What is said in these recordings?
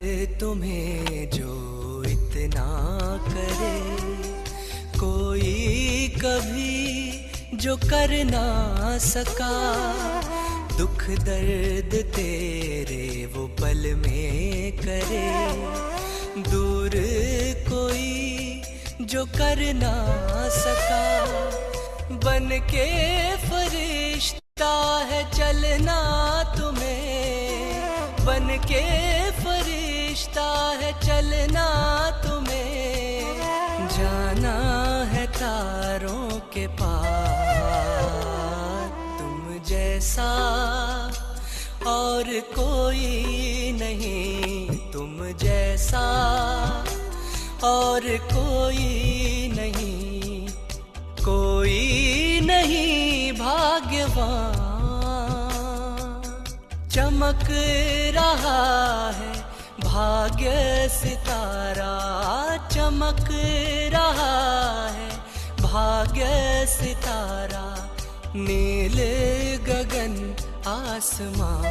तुम्हें जो इतना करे कोई कभी जो कर ना सका, दुख दर्द तेरे वो पल में करे, दूर कोई जो कर ना सका, बन के फरिश्ता है चलना तुम्हें, बन के फरिश्ता है चलना तुम्हें, जाना है तारों के पार, तुम जैसा और कोई नहीं, तुम जैसा और कोई नहीं, कोई नहीं भाग्यवान। चमक रहा है भाग्य सितारा, चमक रहा है भाग्य सितारा, नील गगन आसमान,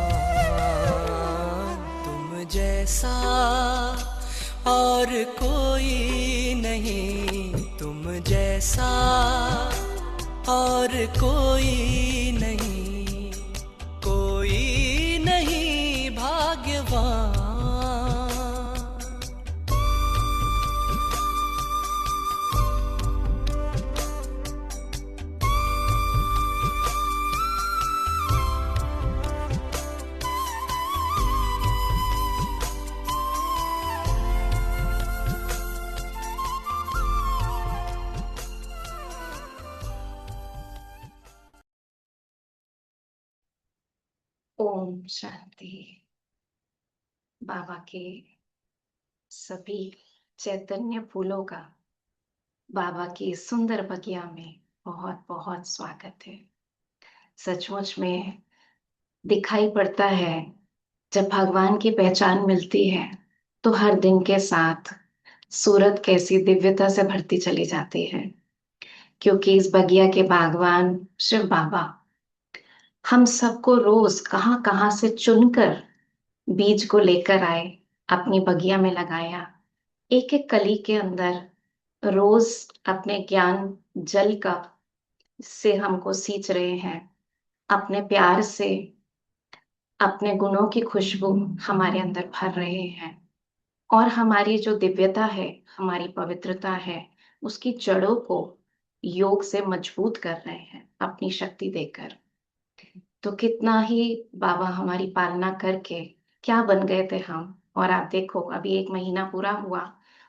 तुम जैसा और कोई नहीं, तुम जैसा और कोई नहीं, कोई नहीं भाग्यवान। ओम शांति। बाबा के सभी चैतन्य फूलों का बाबा की सुंदर बगिया में बहुत बहुत स्वागत है। सचमुच में दिखाई पड़ता है जब भगवान की पहचान मिलती है तो हर दिन के साथ सूरत कैसी दिव्यता से भरती चली जाती है, क्योंकि इस बगिया के बागवान शिव बाबा हम सबको रोज कहाँ कहाँ से चुनकर बीज को लेकर आए, अपनी बगिया में लगाया, एक एक कली के अंदर रोज अपने ज्ञान जल का से हमको सींच रहे हैं, अपने प्यार से अपने गुणों की खुशबू हमारे अंदर भर रहे हैं, और हमारी जो दिव्यता है, हमारी पवित्रता है, उसकी जड़ों को योग से मजबूत कर रहे हैं अपनी शक्ति देकर। तो कितना ही बाबा हमारी पालना करके क्या बन गए थे हम। और आप देखो अभी 1 महीना पूरा हुआ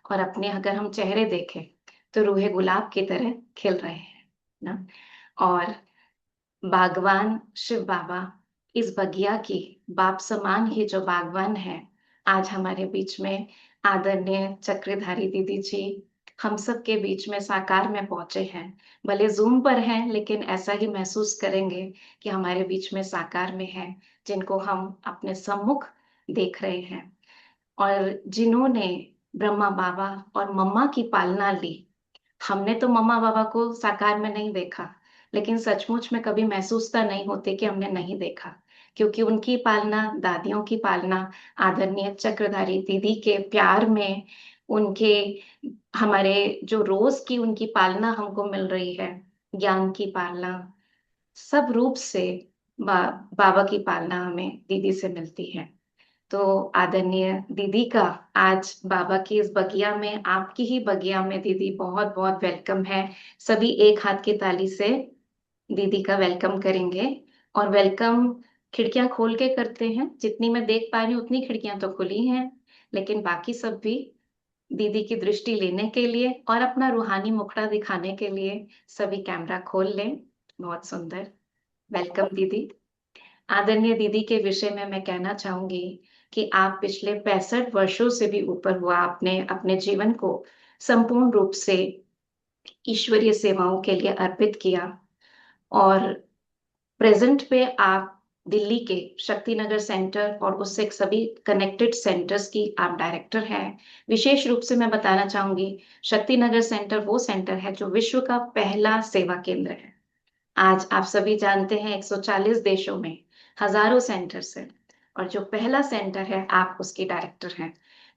और अपने अगर हम चेहरे देखें तो रूहे गुलाब की तरह खिल रहे हैं ना। और बागवान शिव बाबा इस बगिया की बाप समान ही जो बागवान है, आज हमारे बीच में आदरणीय चक्रधारी दीदी जी हम सब के बीच में साकार में पहुंचे हैं। भले जूम पर हैं लेकिन ऐसा ही महसूस करेंगे कि हमारे बीच में साकार में है, जिनको हम अपने सम्मुख देख रहे हैं और जिन्होंने ब्रह्मा बाबा और मम्मा की पालना ली। हमने तो मम्मा बाबा को साकार में नहीं देखा, लेकिन सचमुच में कभी महसूसता नहीं होते कि हमने नहीं देखा, क्योंकि उनकी पालना, दादियों की पालना, आदरणीय चक्रधारी दीदी के प्यार में, उनके हमारे जो रोज की उनकी पालना हमको मिल रही है, ज्ञान की पालना, सब रूप से बाबा की पालना हमें दीदी से मिलती है। तो आदरणीय दीदी का आज बाबा की इस बगिया में, आपकी ही बगिया में दीदी बहुत बहुत वेलकम है। सभी एक हाथ की ताली से दीदी का वेलकम करेंगे। और वेलकम खिड़कियां खोल के करते हैं, जितनी मैं देख पा रही हूँ उतनी खिड़कियां तो खुली हैं, लेकिन बाकी सब भी दीदी की दृष्टि लेने के लिए और अपना रूहानी मुखड़ा दिखाने के लिए सभी कैमरा खोल लें। बहुत सुंदर वेलकम दीदी। आदरणीय दीदी के विषय में मैं कहना चाहूंगी कि आप पिछले 65 वर्षों से भी ऊपर हुआ आपने अपने जीवन को संपूर्ण रूप से ईश्वरीय सेवाओं के लिए अर्पित किया। और प्रेजेंट पे आप दिल्ली के शक्तिनगर सेंटर और उससे सभी कनेक्टेड सेंटर्स की आप डायरेक्टर हैं। विशेष रूप से मैं बताना चाहूंगी, शक्तिनगर सेंटर वो सेंटर है जो विश्व का पहला सेवा केंद्र है। आज आप सभी जानते हैं 140 देशों में हजारों सेंटर्स हैं, और जो पहला सेंटर है आप उसके डायरेक्टर हैं।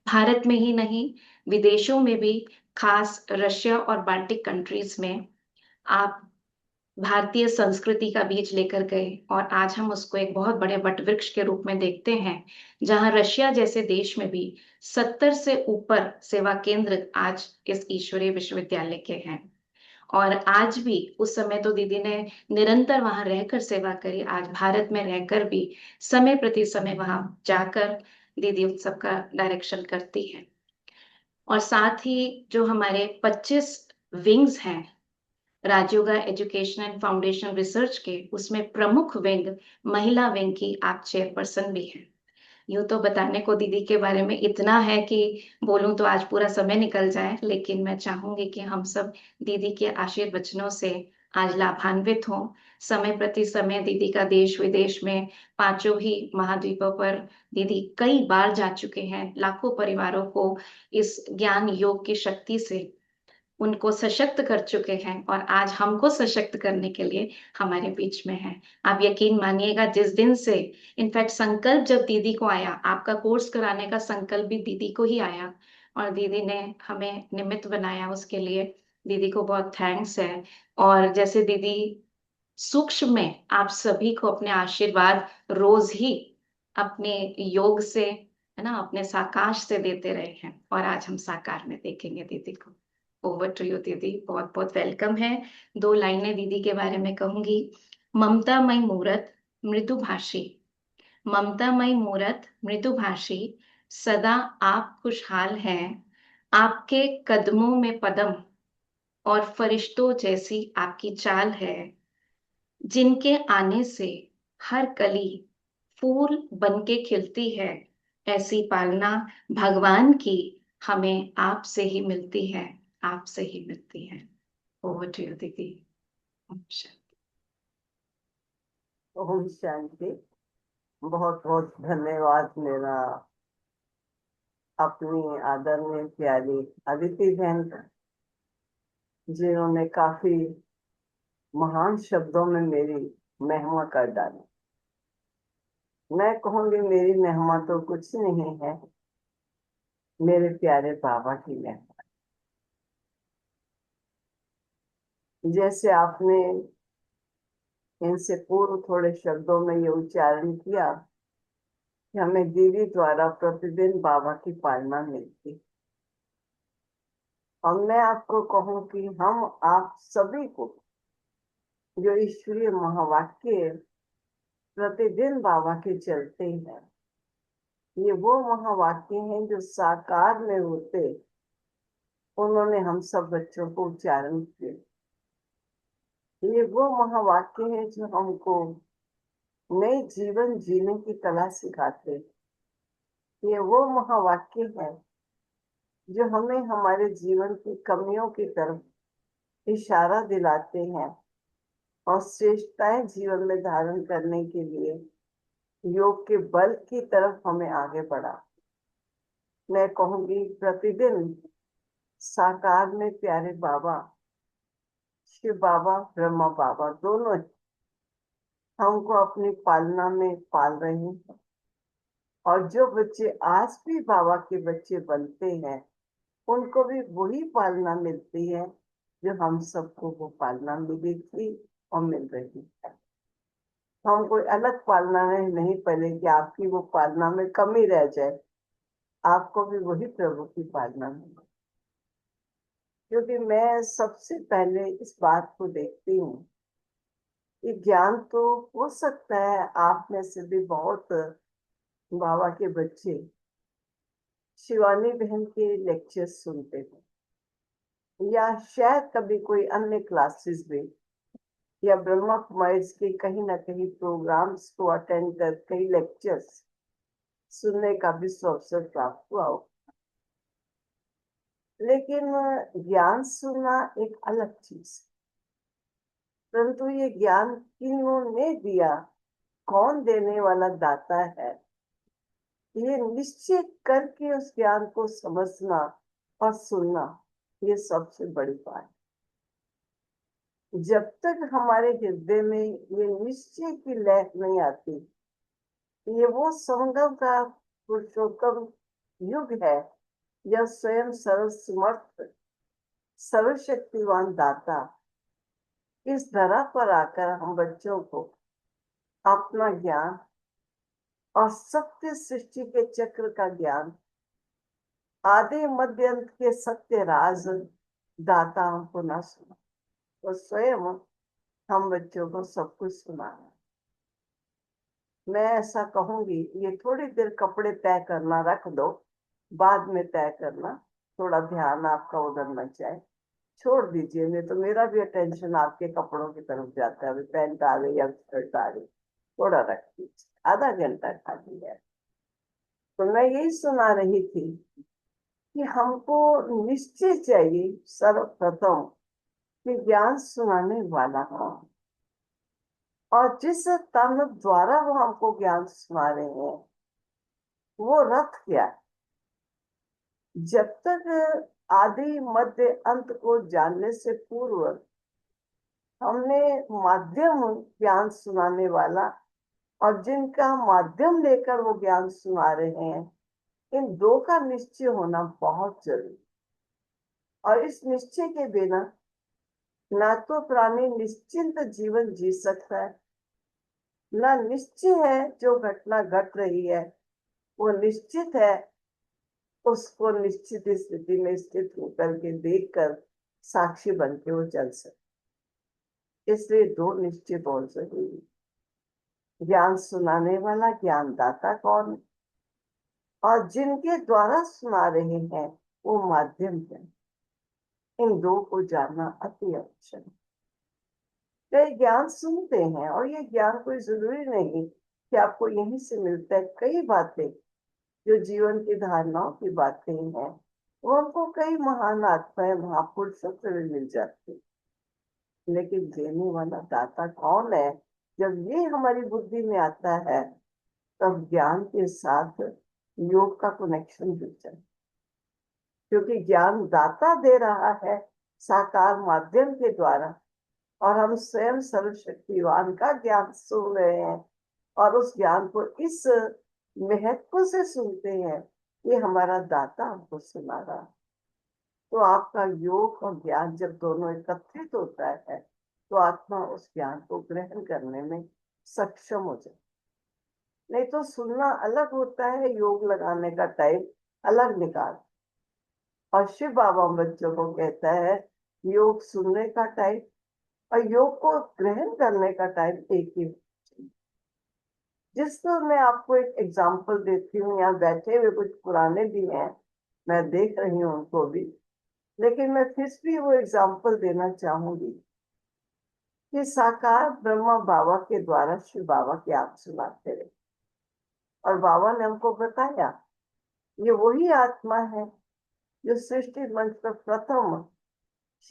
भारत में ही नहीं, विदेशों में भी, खास रशिया और बाल्टिक कंट्रीज में आप भारतीय संस्कृति का बीज लेकर गए और आज हम उसको एक बहुत बड़े वटवृक्ष के रूप में देखते हैं, जहां रशिया जैसे देश में भी 70 से ऊपर सेवा केंद्र आज इस ईश्वरीय विश्वविद्यालय के हैं। और आज भी, उस समय तो दीदी ने निरंतर वहां रहकर सेवा करी, आज भारत में रहकर भी समय प्रति समय वहां जाकर दीदी उत्सव का डायरेक्शन करती है। और साथ ही जो हमारे 25 विंग्स हैं Rajyoga education and foundation research के, उसमें प्रमुख विंग, महिला विंग की आप चेयरपर्सन भी हैं। यूं तो बताने को दीदी के बारे में इतना है कि बोलूं तो आज पूरा समय निकल जाए, लेकिन मैं चाहूंगी कि हम सब दीदी के आशीर्वचनों से आज लाभान्वित हों। समय प्रति समय दीदी का देश विदेश में, पांचों ही महाद्वीपों पर दीदी कई बार जा चुके हैं, लाखों परिवारों को इस ज्ञान योग की शक्ति से उनको सशक्त कर चुके हैं और आज हमको सशक्त करने के लिए हमारे बीच में है। आप यकीन मानिएगा, जिस दिन से इनफैक्ट संकल्प जब दीदी को आया, आपका कोर्स कराने का संकल्प भी दीदी को ही आया और दीदी ने हमें निमित्त बनाया, उसके लिए दीदी को बहुत थैंक्स है। और जैसे दीदी सूक्ष्म में आप सभी को अपने आशीर्वाद रोज ही अपने योग से, है ना, अपने साकाश से देते रहे हैं और आज हम साकार में देखेंगे दीदी को। ओवर टू यू दीदी, बहुत बहुत वेलकम है। दो लाइनें दीदी के बारे में कहूंगी। ममतामयी मूरत मृदुभाषी, ममतामयी मूरत मृदुभाषी, सदा आप खुशहाल हैं, आपके कदमों में पदम और फरिश्तों जैसी आपकी चाल है, जिनके आने से हर कली फूल बनके खिलती है, ऐसी पालना भगवान की हमें आपसे ही मिलती है, आपसे ही मिलती है। ओवर टू यू दीदी। अच्छा। ओम शांति। बहुत बहुत धन्यवाद मेरा अपनी आदरणीय प्यारी अदिति बहन, जिन्होंने काफी महान शब्दों में मेरी महिमा कर डाली। मैं कहूंगी मेरी महिमा तो कुछ नहीं है, मेरे प्यारे बाबा की महिमा। जैसे आपने इनसे पूर्व थोड़े शब्दों में ये उच्चारण किया कि हमें दीदी द्वारा प्रतिदिन बाबा की पालना मिलती, और मैं आपको कहूं कि हम आप सभी को जो ईश्वरीय महावाक्य प्रतिदिन बाबा के चलते हैं, ये वो महावाक्य हैं जो साकार में होते उन्होंने हम सब बच्चों को उच्चारण किए। ये वो महावाक्य हैं जो हमको नई जीवन जीने की कला सिखाते। ये वो महावाक्य हैं जो हमें हमारे जीवन की कमियों की तरफ इशारा दिलाते हैं और श्रेष्ठताएं जीवन में धारण करने के लिए योग के बल की तरफ हमें आगे बढ़ा। मैं कहूंगी प्रतिदिन साकार में प्यारे बाबा, शिव बाबा, ब्रह्मा बाबा दोनों हमको अपनी पालना में पाल रहे हैं। और जो बच्चे आज भी बाबा के बच्चे बनते हैं, उनको भी वही पालना मिलती है जो हम सबको वो पालना मिली थी और मिल रही है। हम कोई अलग पालना नहीं पड़े कि आपकी वो पालना में कमी रह जाए, आपको भी वही प्रभु की पालना मिले। क्योंकि मैं सबसे पहले इस बात को देखती हूँ कि ज्ञान तो हो सकता है आप में से भी बहुत बाबा के बच्चे शिवानी बहन के लेक्चर्स सुनते हैं, या शायद कभी कोई अन्य क्लासेस में, या ब्रह्मा कुमारी के कहीं ना कहीं प्रोग्राम्स को अटेंड कर कई लेक्चर्स सुनने का भी अवसर प्राप्त हुआ हो। लेकिन ज्ञान सुनना एक अलग चीज, परंतु ये ज्ञान किन्होंने दिया, कौन देने वाला दाता है, ये निश्चय करके उस ज्ञान को समझना और सुनना, ये सबसे बड़ी बात। जब तक हमारे हृदय में ये निश्चय की लहर नहीं आती, ये वो संगम का पुरुषोत्तम युग है। यह स्वयं सर्वसमर्थ सर्वशक्तिवान दाता इस धरा पर आकर हम बच्चों को अपना ज्ञान और सत्य सृष्टि के चक्र का ज्ञान, आदि मध्य अंत के सत्य राज दाता हमको न सुना, तो स्वयं हम बच्चों को सब कुछ सुनाना। मैं ऐसा कहूंगी, ये थोड़ी देर कपड़े तय करना रख दो, बाद में तय करना, थोड़ा ध्यान आपका उधर न जाए, छोड़ दीजिए, नहीं तो मेरा भी अटेंशन आपके कपड़ों की तरफ जाता है। अभी पैंट आ गई या शर्ट आ गई, थोड़ा रख दीजिए, आधा घंटा खाली है। तो मैं यही सुना रही थी कि हमको निश्चय चाहिए सर्वप्रथम कि ज्ञान सुनाने वाला कौन, और जिस तन द्वारा वो हमको ज्ञान सुना रहे हैं वो रथ क्या है। जब तक आदि मध्य अंत को जानने से पूर्व हमने माध्यम ज्ञान सुनाने वाला और जिनका माध्यम लेकर वो ज्ञान सुना रहे हैं, इन दो का निश्चय होना बहुत जरूरी। और इस निश्चय के बिना ना तो प्राणी निश्चिंत जीवन जी सकता है, ना निश्चय है जो घटना घट रही है वो निश्चित है, उसको निश्चित स्थिति में स्थित होकर के देखकर साक्षी बन के वो चल सके। इसलिए दो निश्चय बहुत जरूरी। ज्ञान सुनाने वाला ज्ञानदाता कौन है, और जिनके द्वारा सुना रहे हैं वो माध्यम है। इन दो को जानना अति आवश्यक है। कई ज्ञान सुनते हैं और ये ज्ञान कोई जरूरी नहीं कि आपको यहीं से मिलता है। कई बातें जो जीवन की धारणाओं की बातें हैं वो हमको कई महान आत्माएं महापुरुषों से भी मिल जाती, लेकिन देने वाला दाता कौन है, जब ये हमारी बुद्धि में आता है तब ज्ञान के साथ योग का कनेक्शन जुड़ जाए। क्योंकि ज्ञान दाता दे रहा है साकार माध्यम के द्वारा, और हम स्वयं सर्वशक्तिवान का ज्ञान सुन रहे हैं और उस ज्ञान को इस महत्व से सुनते हैं, ये हमारा दाता हमको सुना रहा। तो आपका योग और ज्ञान जब दोनों एकत्रित होता है तो आत्मा उस ज्ञान को ग्रहण करने में सक्षम हो जाए। नहीं तो सुनना अलग होता है, योग लगाने का टाइम अलग निकाल। और शिव बाबा बच्चों को कहता है योग सुनने का टाइम और योग को ग्रहण करने का टाइम एक ही। जिसको मैं आपको एक एग्जांपल देती हूँ, यहाँ बैठे हुए कुछ पुराने भी हैं, मैं देख रही हूँ उनको भी, लेकिन मैं फिर भी वो एग्जांपल देना चाहूंगी कि साकार ब्रह्मा बाबा के द्वारा शिव बाबा की आप सुनाते रहे, और बाबा ने हमको बताया ये वही आत्मा है जो सृष्टि मंच पर प्रथम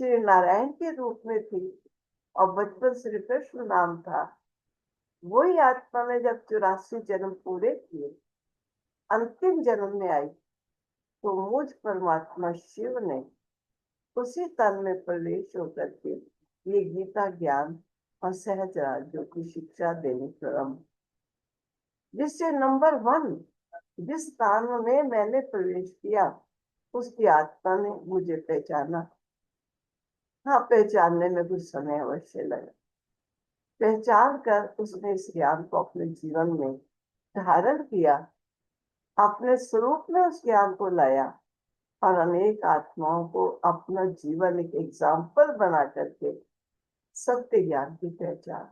श्री नारायण के रूप में थी और बचपन श्री कृष्ण नाम था। वही आत्मा ने जब 84 जन्म पूरे किए, अंतिम जन्म में आई, तो मुझ परमात्मा शिव ने उसी तन में प्रवेश होकर के ये गीता ज्ञान और सहज राज्यों की शिक्षा देनी प्रारंभ, जिससे नंबर 1 जिस स्थान में मैंने प्रवेश किया उसकी आत्मा ने मुझे पहचाना। हाँ, पहचानने में कुछ समय अवश्य लगा। पहचान कर उसने इस ज्ञान को अपने जीवन में धारण किया, अपने स्वरूप में उस ज्ञान को लाया और अनेक आत्माओं को अपना जीवन एक एग्जाम्पल बना करके सत्य ज्ञान की पहचान।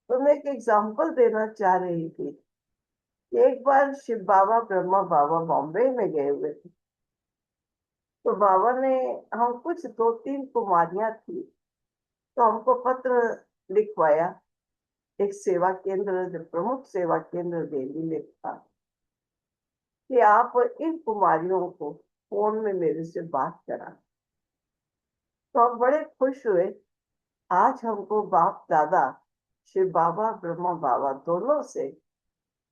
तो मैं एक एग्जाम्पल देना चाह रही थी कि एक बार शिव बाबा ब्रह्मा बाबा बॉम्बे में गए हुए थे, तो बाबा ने हम कुछ 2-3 कुमारियां थी, तो हमको पत्र लिखवाया। एक सेवा केंद्र, जो प्रमुख सेवा केंद्र दिल्ली में था, कि आप इन कुमारियों को फोन में मेरे से बात करा। तो हम बड़े खुश हुए, आज हमको बाप दादा शिव बाबा ब्रह्मा बाबा दोनों से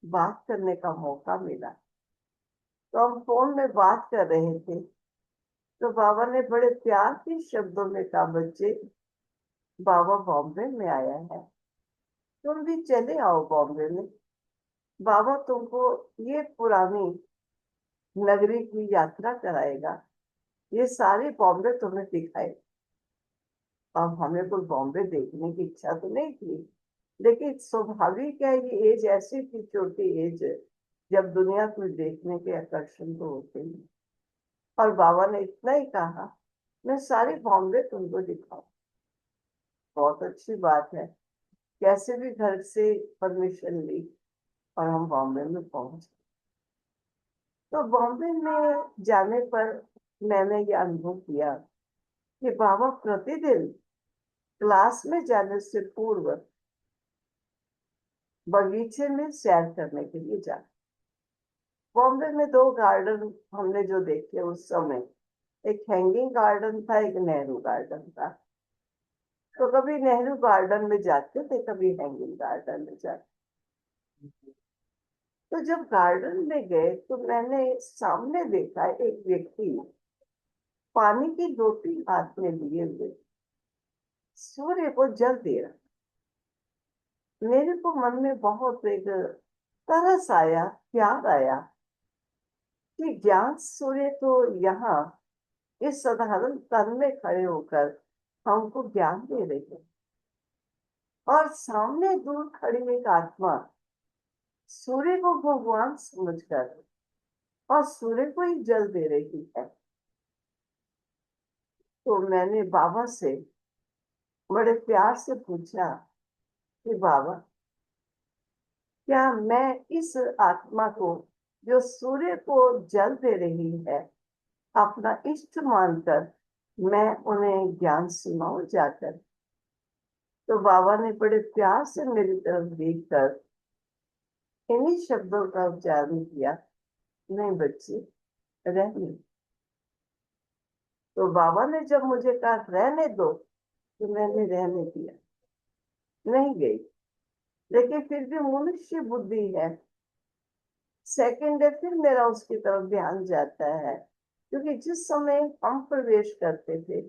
बात करने का मौका मिला। तो हम फोन में बात कर रहे थे, तो बाबा ने बड़े प्यार के शब्दों में कहा, बच्चे बाबा बॉम्बे में आया है, तुम भी चले आओ बॉम्बे में। बाबा तुमको ये पुरानी नगरी की यात्रा कराएगा, ये सारी बॉम्बे तुम्हें दिखाएगा। अब हमें कोई बॉम्बे देखने की इच्छा तो नहीं थी, लेकिन स्वाभाविक है, ये एज ऐसी थी, छोटी एज, जब दुनिया को देखने के आकर्षण तो होते ही। और बाबा ने इतना ही कहा, मैं सारी बॉम्बे तुमको दिखाऊं। बहुत अच्छी बात है। कैसे भी घर से परमिशन ली और हम बॉम्बे में पहुंच गए। तो बॉम्बे में जाने पर मैंने ये अनुभव किया कि बाबा प्रतिदिन क्लास में जाने से पूर्व बगीचे में सैर करने के लिए जाते। बॉम्बे में दो गार्डन हमने जो देखे उस समय, एक हैंगिंग गार्डन था, एक नेहरू गार्डन था। तो कभी नेहरू गार्डन में जाते थे, कभी हैंगिंग गार्डन में जाते। तो जब गार्डन में गए तो मैंने सामने देखा एक व्यक्ति पानी की रोटी हाथ में लिए हुए सूर्य को जल दे रहा। मेरे को मन में बहुत एक तरस आया, प्यार आया कि ज्ञान सूर्य तो यहाँ इस साधारण तन में खड़े होकर हमको ज्ञान दे रहे हैं, और सामने दूर खड़ी एक आत्मा सूर्य को भगवान समझकर और सूर्य को ही जल दे रही है। तो मैंने बाबा से बड़े प्यार से पूछा कि बाबा, क्या मैं इस आत्मा को जो सूर्य को जल दे रही है अपना इष्ट मानकर मैं उन्हें ज्ञान सुनाऊं जाकर? तो बाबा ने बड़े प्यार से मेरी तरफ देखकर इन्हीं शब्दों का उच्चारण किया, नहीं बच्चे, रहने। तो बाबा ने जब मुझे कहा रहने दो, तो मैंने रहने दिया, नहीं गई। लेकिन फिर भी मनुष्य बुद्धि है, सेकंड डे फिर मेरा उसकी तरफ ध्यान जाता है, क्योंकि जिस समय हम प्रवेश करते थे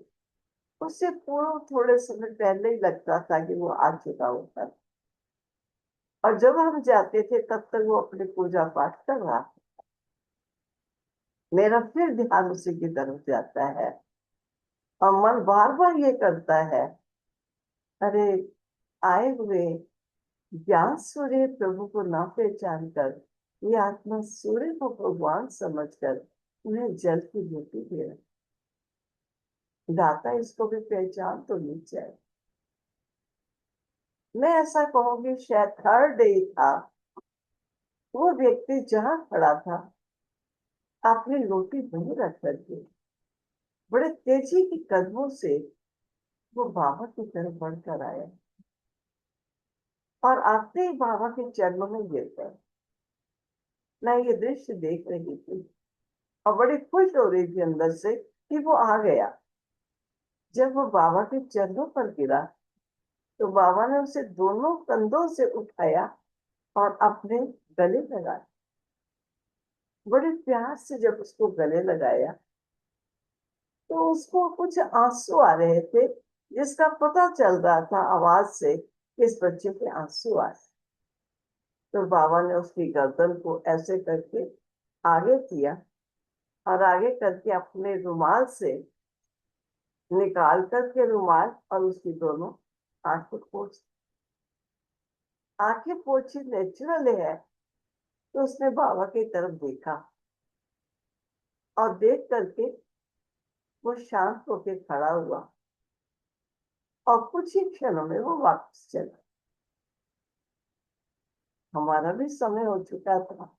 उससे पूर्व थोड़े समय पहले ही लगता था कि वो आ चुका होता, और जब हम जाते थे तब तक वो अपने पूजा पाठ कर रहा। मेरा फिर ध्यान उसी की तरफ जाता है, और मन बार बार ये करता है, अरे आए हुए ज्ञान सूर्य प्रभु को ना पहचान कर ये आत्मा सूर्य को भगवान समझकर उन्हें जल की ज्योति दे रहा। दाता इसको भी पहचान तो नहीं चाहिए। मैं ऐसा कहूंगी शायद थर्ड डे था, वो व्यक्ति जहां खड़ा था अपनी रोटी वहीं रख करके बड़े तेजी के कदमों से वो बाबा की तरफ बढ़कर आया, और आते ही बाबा के चरणों में गिर गया। मैं ये दृश्य देख रही थी और बड़ी खुश हो रही थी अंदर से कि वो आ गया। जब वो बाबा के चरणों पर गिरा तो बाबा ने उसे दोनों कंधों से उठाया और अपने गले लगाया। बड़े प्यार से जब उसको गले लगाया तो उसको कुछ आंसू आ रहे थे, जिसका पता चल रहा था आवाज से कि इस बच्चे के आंसू आ रहे। तो बाबा ने उसकी गर्दन को ऐसे करके आगे किया, और आगे करके अपने रुमाल से निकाल करके रुमाल और उसकी दोनों आंखें पोंछ। आंखें पोछी नेचुरल है, तो उसने बाबा की तरफ देखा, और देख करके वो शांत होकर खड़ा हुआ, और कुछ ही क्षणों में वो वापस चला। हमारा भी समय हो चुका था,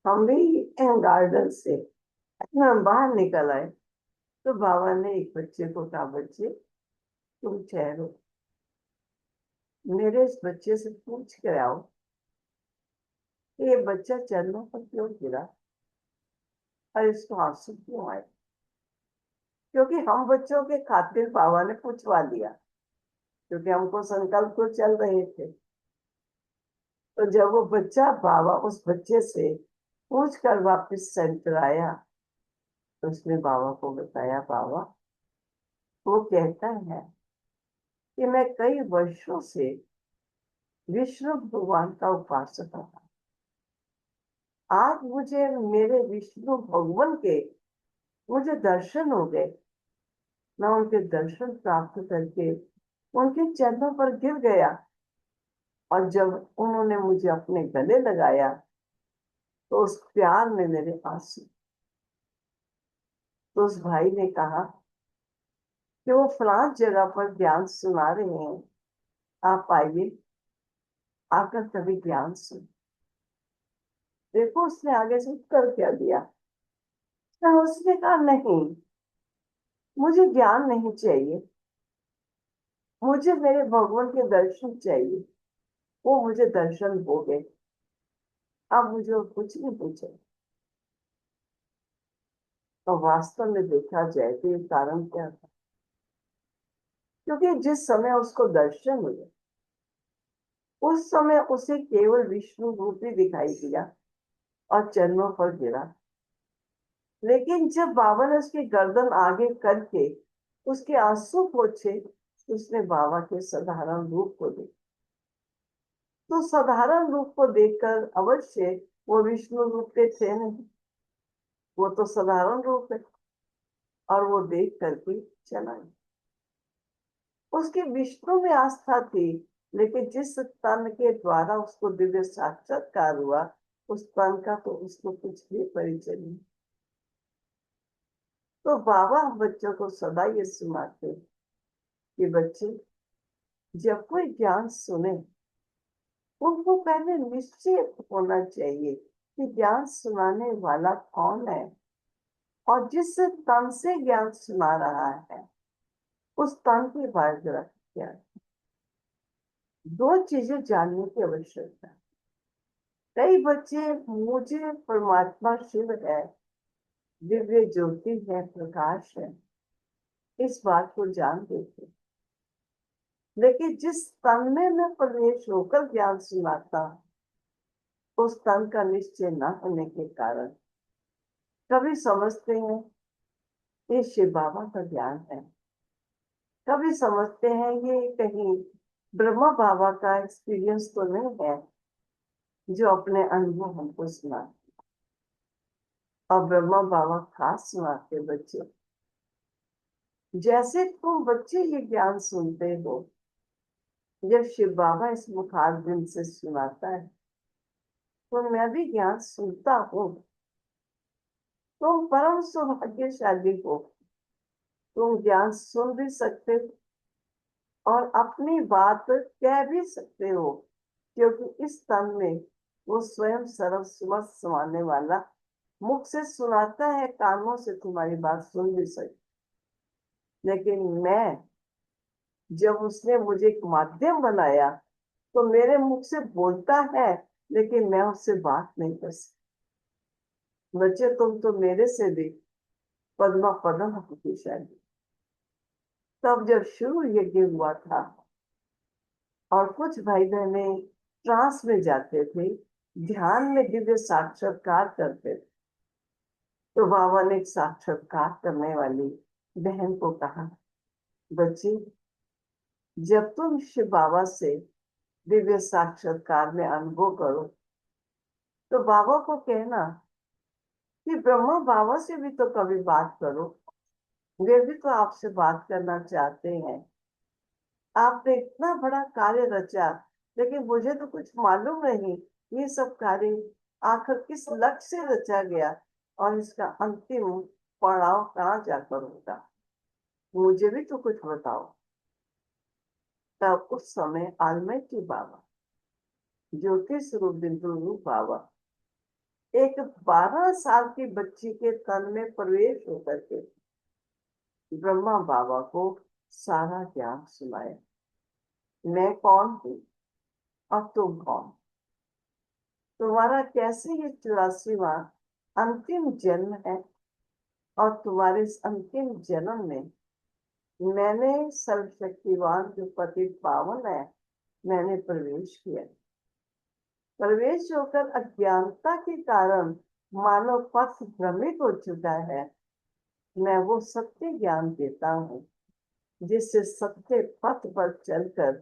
हम भी गार्डन से बाहर निकल आए। तो बाबा ने एक बच्चे को कहा, बच्चे तुम ठहरो, मेरे इस बच्चे से पूछ कर आओ कि ये बच्चा चरणों पर क्यों गिरा और इसको आंसू क्यों आए। क्योंकि हम बच्चों के खातिर बाबा ने पूछवा लिया, क्योंकि हमको संकल्प तो चल रहे थे। तो जब वो बच्चा बाबा उस बच्चे से पूछ कर वापिस सेंटर आया, तो उसने बाबा को बताया, बाबा वो कहता है कि मैं कई वर्षों से विष्णु भगवान का उपासक था, आज मुझे मेरे विष्णु भगवान के मुझे दर्शन हो गए। मैं उनके दर्शन प्राप्त करके उनके चरणों पर गिर गया, और जब उन्होंने मुझे अपने गले लगाया तो उस प्यार में मेरे आंसू। तो उस भाई ने कहा कि वो फलां जगह पर ज्ञान सुना रहे हैं, आप आइए, आकर कभी ज्ञान सुन। देखो उसने आगे से उत्तर क्या दिया। उसने कहा नहीं, मुझे ज्ञान नहीं चाहिए, मुझे मेरे भगवान के दर्शन चाहिए। वो मुझे दर्शन हो गए, अब मुझे और कुछ नहीं पूछे। तो वास्तव में देखा जाए तो ये कारण क्या था, क्योंकि जिस समय उसको दर्शन हुए उस समय उसे केवल विष्णु रूप ही दिखाई दिया और चरणों पर गिरा। लेकिन जब बाबा ने उसकी गर्दन आगे करके उसके आंसू पोंछे, उसने बाबा के साधारण रूप को देखा। तो साधारण रूप को देखकर अवश्य वो विष्णु रूप के थे नहीं, वो तो साधारण रूप है। और वो देख करके चला गया। उसकी विष्णु में आस्था थी, लेकिन जिस तन के द्वारा उसको दिव्य साक्षात्कार हुआ उस तन का तो उसको कुछ भी परिचय नहीं। तो बाबा हम बच्चों को सदा ये सुनाते कि बच्चे जब कोई ज्ञान सुने उनको पहले निश्चय होना चाहिए कि ज्ञान सुनाने वाला कौन है, और जिस तन से ज्ञान सुना रहा है उस तन की बायोग्राफी क्या है। दो चीजें जानने की आवश्यकता है। कई बच्चे मुझे परमात्मा शिव है, दिव्य ज्योति है, प्रकाश है, इस बात को जान देते, लेकिन जिस तन में मैं प्रवेश होकर ज्ञान सुनाता उस तन का निश्चय न होने के कारण कभी समझते हैं ये शिव बाबा का ज्ञान है, कभी समझते हैं ये कहीं ब्रह्मा बाबा का एक्सपीरियंस तो नहीं है जो अपने अनुभव हमको सुना। और ब्रह्मा बाबा खास सुनाते बच्चे, जैसे तुम बच्चे ये ज्ञान सुनते हो, जब शिव बाबा इस मुखार दिन से सुनाता है तो मैं भी ज्ञान सुनता हूँ। तुम परम सौभाग्यशाली हो, तुम ज्ञान सुन भी सकते हो और अपनी बात कह भी सकते हो, क्योंकि इस तन में वो स्वयं सर्व समझ समाने वाला मुख से सुनाता है, कानों से तुम्हारी बात सुन भी सकते। लेकिन मैं, जब उसने मुझे एक माध्यम बनाया तो मेरे मुख से बोलता है, लेकिन मैं उससे बात नहीं कर सकती। बच्चे तुम तो मेरे से भी पद्मा पदम शक्तिशाली। तब जब शुरू यज्ञ हुआ था और कुछ भाई बहने ट्रांस में जाते थे, ध्यान में दिव्य साक्षात्कार करते थे, तो बाबा ने एक साक्षात्कार करने वाली बहन को कहा, बच्ची जब तुम शिव बाबा से दिव्य साक्षात्कार में अनुभव करो तो बाबा को कहना कि ब्रह्मा बाबा से भी तो कभी बात करो, वे भी तो आपसे बात करना चाहते हैं। आपने इतना बड़ा कार्य रचा, लेकिन मुझे तो कुछ मालूम नहीं ये सब कार्य आखिर किस लक्ष्य से रचा गया और इसका अंतिम पड़ाव कहाँ जाकर होगा, मुझे भी तो कुछ बताओ। तब उस समय आलमैती बाबा, ज्योति स्वरूप बिंदु रूप बाबा एक 12 साल की बच्ची के तन में प्रवेश होकर के ब्रह्मा बाबा को सारा ज्ञान सुनाया। मैं कौन हूँ और तुम कौन, तुम्हारा कैसे ये 84वां अंतिम जन्म है, और तुम्हारे इस अंतिम जन्म में मैंने सर्वशक्तिवान जो पति पावन है मैंने प्रवेश किया। प्रवेश होकर अज्ञानता के कारण मानव पथ भ्रमित हो चुका है। मैं वो सत्य ज्ञान देता हूँ जिससे सत्य पथ पर चलकर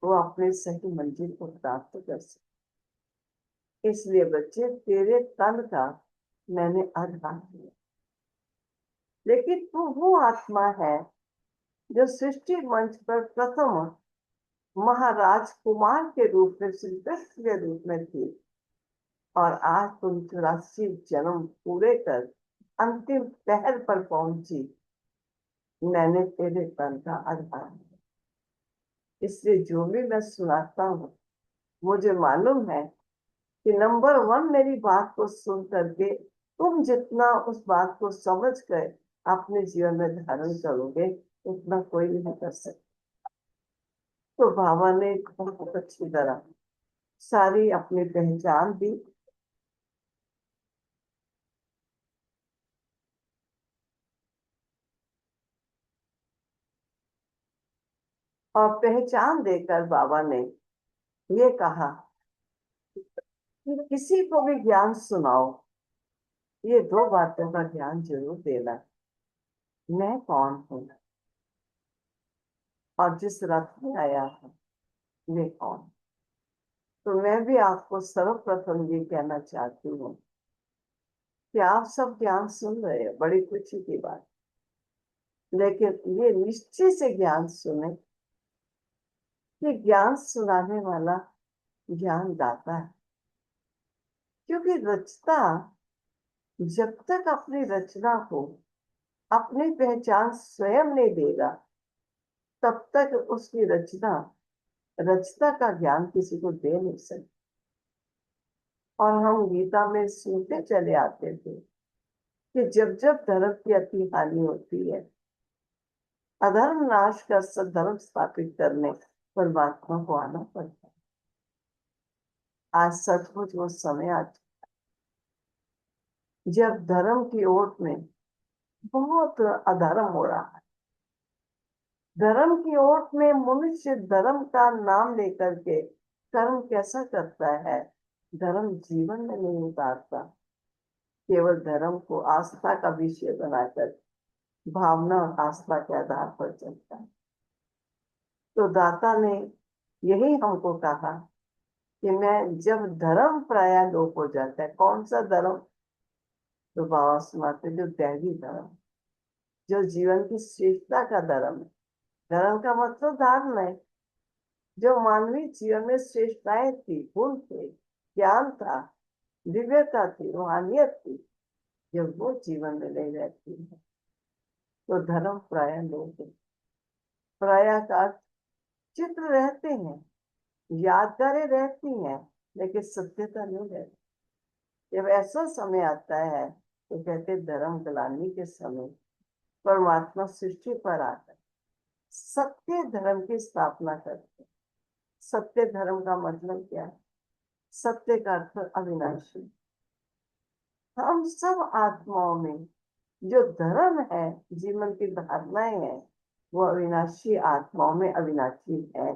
वो अपने सही मंजिल को प्राप्त कर सके। इसलिए बच्चे तेरे तन का मैंने आधार किया, लेकिन तू वो आत्मा है जो सृष्टि मंच पर प्रथम महाराज कुमार के रूप में, श्री कृष्ण के रूप में थी, और आज तुम 84 जन्म पूरे कर अंतिम पहर पर पहुंची। मैंने तेरे तन का आधार किया, इसलिए जो भी मैं सुनाता हूँ मुझे मालूम है कि नंबर 1 मेरी बात को सुन करके तुम जितना उस बात को समझ कर अपने जीवन में धारण करोगे उतना कोई नहीं कर सकता। तो बाबा ने बहुत अच्छी तरह सारी अपनी पहचान दी। और पहचान देकर बाबा ने ये कहा कि किसी को भी ज्ञान सुनाओ, ये 2 बातों का ज्ञान जरूर देना, मैं कौन हूँ और जिस रथ में आया हूँ वे कौन। तो मैं भी आपको सर्वप्रथम ये कहना चाहती हूँ कि आप सब ज्ञान सुन रहे हैं, बड़ी खुशी की बात, लेकिन ये निश्चय से ज्ञान सुने कि ज्ञान सुनाने वाला ज्ञान दाता है। क्योंकि रचता जब तक अपनी रचना को अपनी पहचान स्वयं नहीं देगा तब तक उसकी रचता का ज्ञान किसी को दे नहीं सकती। और हम गीता में सुनते चले आते थे कि जब जब धर्म की अति हानि होती है, अधर्म नाश कर सद्धर्म स्थापित करने परमात्मा को आना पड़ता है। आज सचमुच वो समय आ चुका जब धर्म की ओट में बहुत अधर्म हो रहा है। धर्म की ओट में मनुष्य धर्म का नाम लेकर के कर्म कैसा करता है, धर्म जीवन में नहीं उतारता, केवल धर्म को आस्था का विषय बनाकर भावना और आस्था के आधार पर चलता है। तो दाता ने यही हमको कहा कि मैं जब धर्म प्राय लोप हो जाता है, कौन सा धर्म, तो बाबा सुनाते जो दैवी धर्म, जो जीवन की श्रेष्ठता का धर्म है। धर्म का मतलब धारण है, जो मानवीय जीवन में श्रेष्ठताएं थी, गुण थे, ज्ञान था, दिव्यता थी, रूहानियत थी, जब वो जीवन में नहीं रहती है तो धर्म प्राय लोप है। प्राय का चित्र रहते हैं, यादगारें रहती हैं, लेकिन सत्यता नहीं रहती। जब ऐसा समय आता है तो कहते धर्म गलानी के समय परमात्मा सृष्टि पर आकर सत्य धर्म की स्थापना करते। सत्य धर्म का मतलब क्या है? सत्य का अर्थ अविनाशी। हम सब आत्माओं में जो धर्म है, जीवन की धारणाएं हैं, वो अविनाशी आत्माओं में अविनाशी है।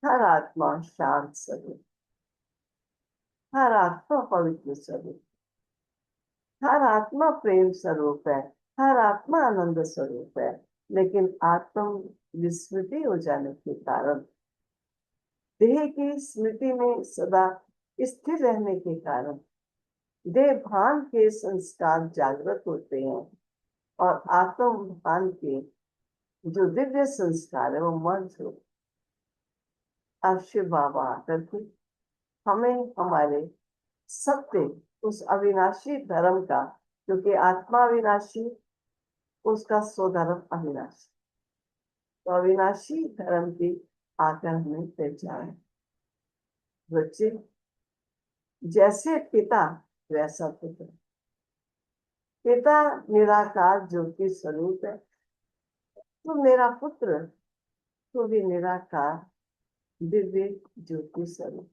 हर आत्मा शांत स्वरूप, हर आत्मा पवित्र स्वरूप, हर आत्मा प्रेम स्वरूप है, हर आत्मा आनंद स्वरूप है। लेकिन आत्म विस्मृति हो जाने के कारण, देह की स्मृति में सदा स्थिर रहने के कारण देह भान के संस्कार जागृत होते हैं और आत्म भान के जो दिव्य संस्कार है वो मर्ज हो। अब शिव बाबा आकर के हमें हमारे सत्य उस अविनाशी धर्म का, क्योंकि आत्मा अविनाशी, उसका स्वधर्म अविनाशी, तो अविनाशी धर्म की आकर हमें पहचान। बच्चे जैसे पिता वैसा पुत्र। पिता निराकार ज्योति स्वरूप है, तो मेरा पुत्र तो भी निराकार दिव्य ज्योति स्वरूप।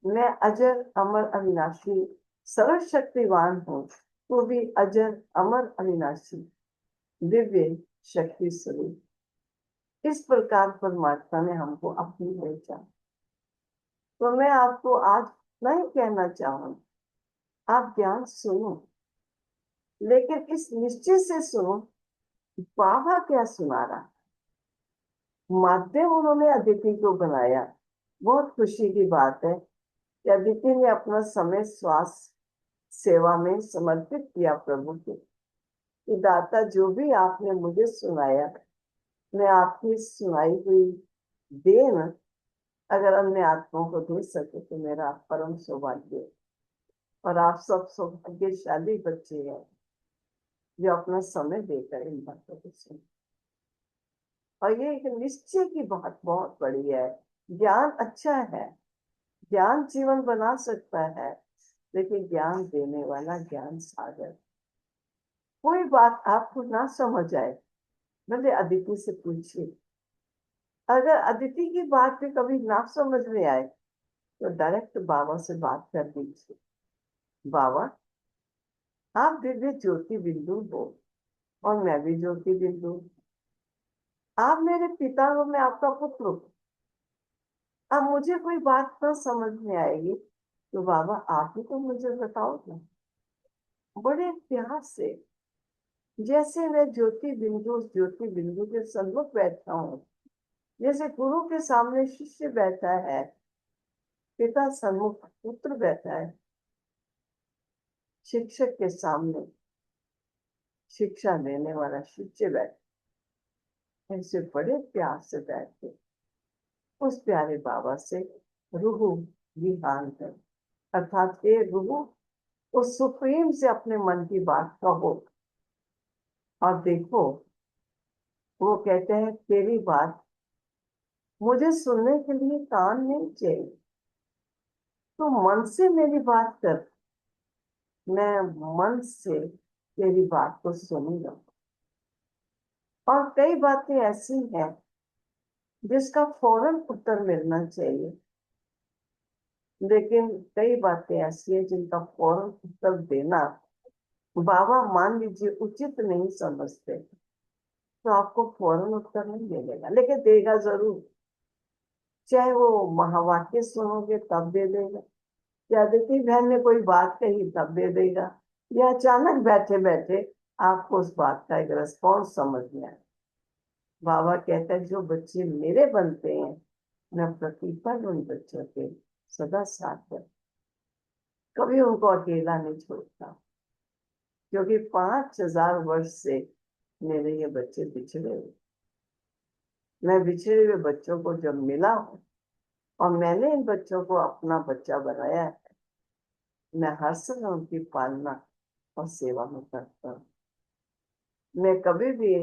मैं अजर अमर अविनाशी सर्वशक्तिवान हूँ, तो भी अजर अमर अविनाशी दिव्य शक्ति स्वरूप। इस प्रकार परमात्मा ने हमको अपनी पहचान। तो मैं आपको आज नहीं कहना चाहूँ आप ज्ञान सुनो, लेकिन इस निश्चय से सुनो बाबा क्या सुना रहा। माध्यम उन्होंने अदिति को बनाया, बहुत खुशी की बात है कि अदिति ने अपना समय स्वास्थ्य सेवा में समर्पित किया प्रभु के। कि दाता, जो भी आपने मुझे सुनाया, मैं आपकी सुनाई हुई देन अगर अन्य आत्माओं को दे सके तो मेरा परम सौभाग्य है। और आप सब सौभाग्यशाली बच्चे हैं जो अपना समय देकर इन बातों को सुन। और ये एक निश्चय की बात बहुत बड़ी है। ज्ञान अच्छा है, ज्ञान जीवन बना सकता है, लेकिन ज्ञान देने वाला ज्ञान सागर। कोई बात आपको ना समझ आए, भले अदिति से पूछिए। अगर अदिति की बात भी कभी ना समझ में आए तो डायरेक्ट बाबा से बात कर दीजिए। बाबा, आप दिव्य ज्योति बिंदु हो और मैं भी ज्योति बिंदु हूँ। आप मेरे पिता हो, मैं आपका पुत्र हूँ। अब मुझे कोई बात ना समझ में आएगी तो बाबा आप ही तो मुझे बताओ ना। बड़े प्यार से, जैसे मैं ज्योति बिंदु उस ज्योति बिंदु के सन्मुख बैठा हूँ, जैसे गुरु के सामने शिष्य बैठा है, पिता सन्मुख पुत्र बैठा है, शिक्षक के सामने शिक्षा देने वाला शिष्य बैठा, ऐसे बड़े प्यार से बैठते उस प्यारे बाबा से रूह विहान कर, अर्थात ये रूह उस सुप्रीम से अपने मन की बात कहो। और देखो, वो कहते हैं तेरी बात मुझे सुनने के लिए कान नहीं चाहिए, तो मन से मेरी बात कर, मैं मन से तेरी बात को सुनूंगा। और कई बातें ऐसी हैं जिसका फौरन उत्तर मिलना चाहिए, लेकिन कई बातें ऐसी हैं जिनका फौरन उत्तर देना बाबा मान लीजिए उचित नहीं समझते, तो आपको फौरन उत्तर नहीं मिलेगा, लेकिन देगा जरूर। चाहे वो महावाक्य सुनोगे तब दे देगा, या अदिति बहन ने कोई बात कही तब दे देगा, या अचानक बैठे बैठे आपको उस बात का एक रिस्पॉन्स समझ में आए। बाबा कहता है जो बच्चे मेरे बनते हैं, मैं प्रतिपल उन बच्चों के सदा साथ है, कभी उनको अकेला नहीं छोड़ता। क्योंकि 5000 वर्ष से मेरे ये बच्चे बिछड़े हुए, मैं बिछड़े हुए बच्चों को जब मिला हूँ और मैंने इन बच्चों को अपना बच्चा बनाया है, मैं हर समय उनकी पालना और सेवा में करता हूँ। मैं कभी भी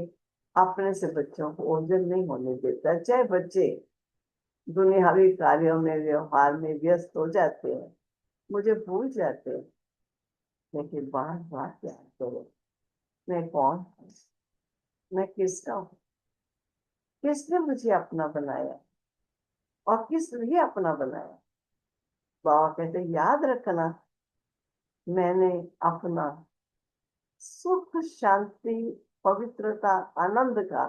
अपने से बच्चों को ओझल नहीं होने देता। चाहे बच्चे दुनियावी कार्यों में व्यवहार में व्यस्त हो जाते हैं, मुझे भूल जाते हैं, लेकिन बार बार याद करो मैं कौन हूँ, मैं किसका हूँ, किसने मुझे अपना बनाया और किस लिए अपना बनाया। बाबा कहते याद रखना, मैंने अपना सुख शांति पवित्रता आनंद का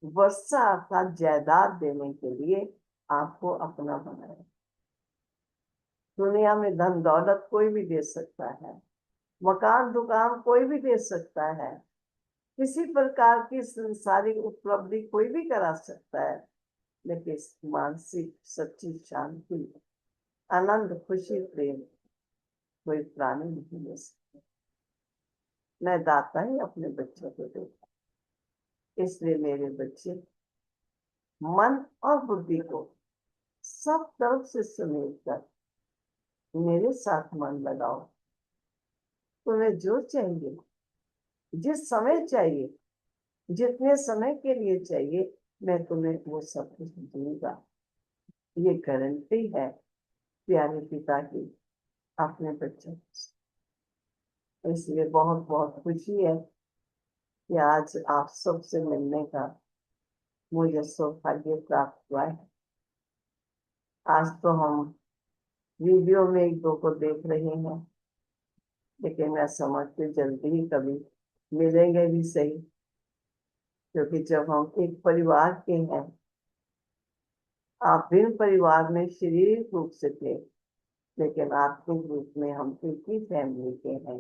वर्षा अर्थात जायदाद देने के लिए आपको अपना बनाया। दुनिया में धन दौलत कोई भी दे सकता है, मकान दुकान कोई भी दे सकता है, किसी प्रकार की संसारिक उपलब्धि कोई भी करा सकता है, लेकिन मानसिक सच्ची शांति आनंद खुशी प्रेम कोई प्राणी नहीं दे सकता। मैं दाता ही अपने बच्चों को देता, इसलिए मेरे बच्चे मन और बुद्धि को सब तरफ से समेट कर मेरे साथ मन लगाओ। तुम्हें जो चाहिए, जिस समय चाहिए, जितने समय के लिए चाहिए, मैं तुम्हें वो सब कुछ दूंगा। ये गारंटी है प्यारे पिता की अपने बच्चों को। इसलिए बहुत बहुत खुशी है कि आज आप सबसे मिलने का मुझे सौभाग्य प्राप्त हुआ है। आज तो हम वीडियो में एक दो को देख रहे हैं, लेकिन मैं समझती जल्दी ही कभी मिलेंगे भी सही, क्योंकि जब हम एक परिवार के हैं, आप भिन्न परिवार में शारीरिक रूप से थे, लेकिन आत्मिक रूप में हम एक ही फैमिली के हैं,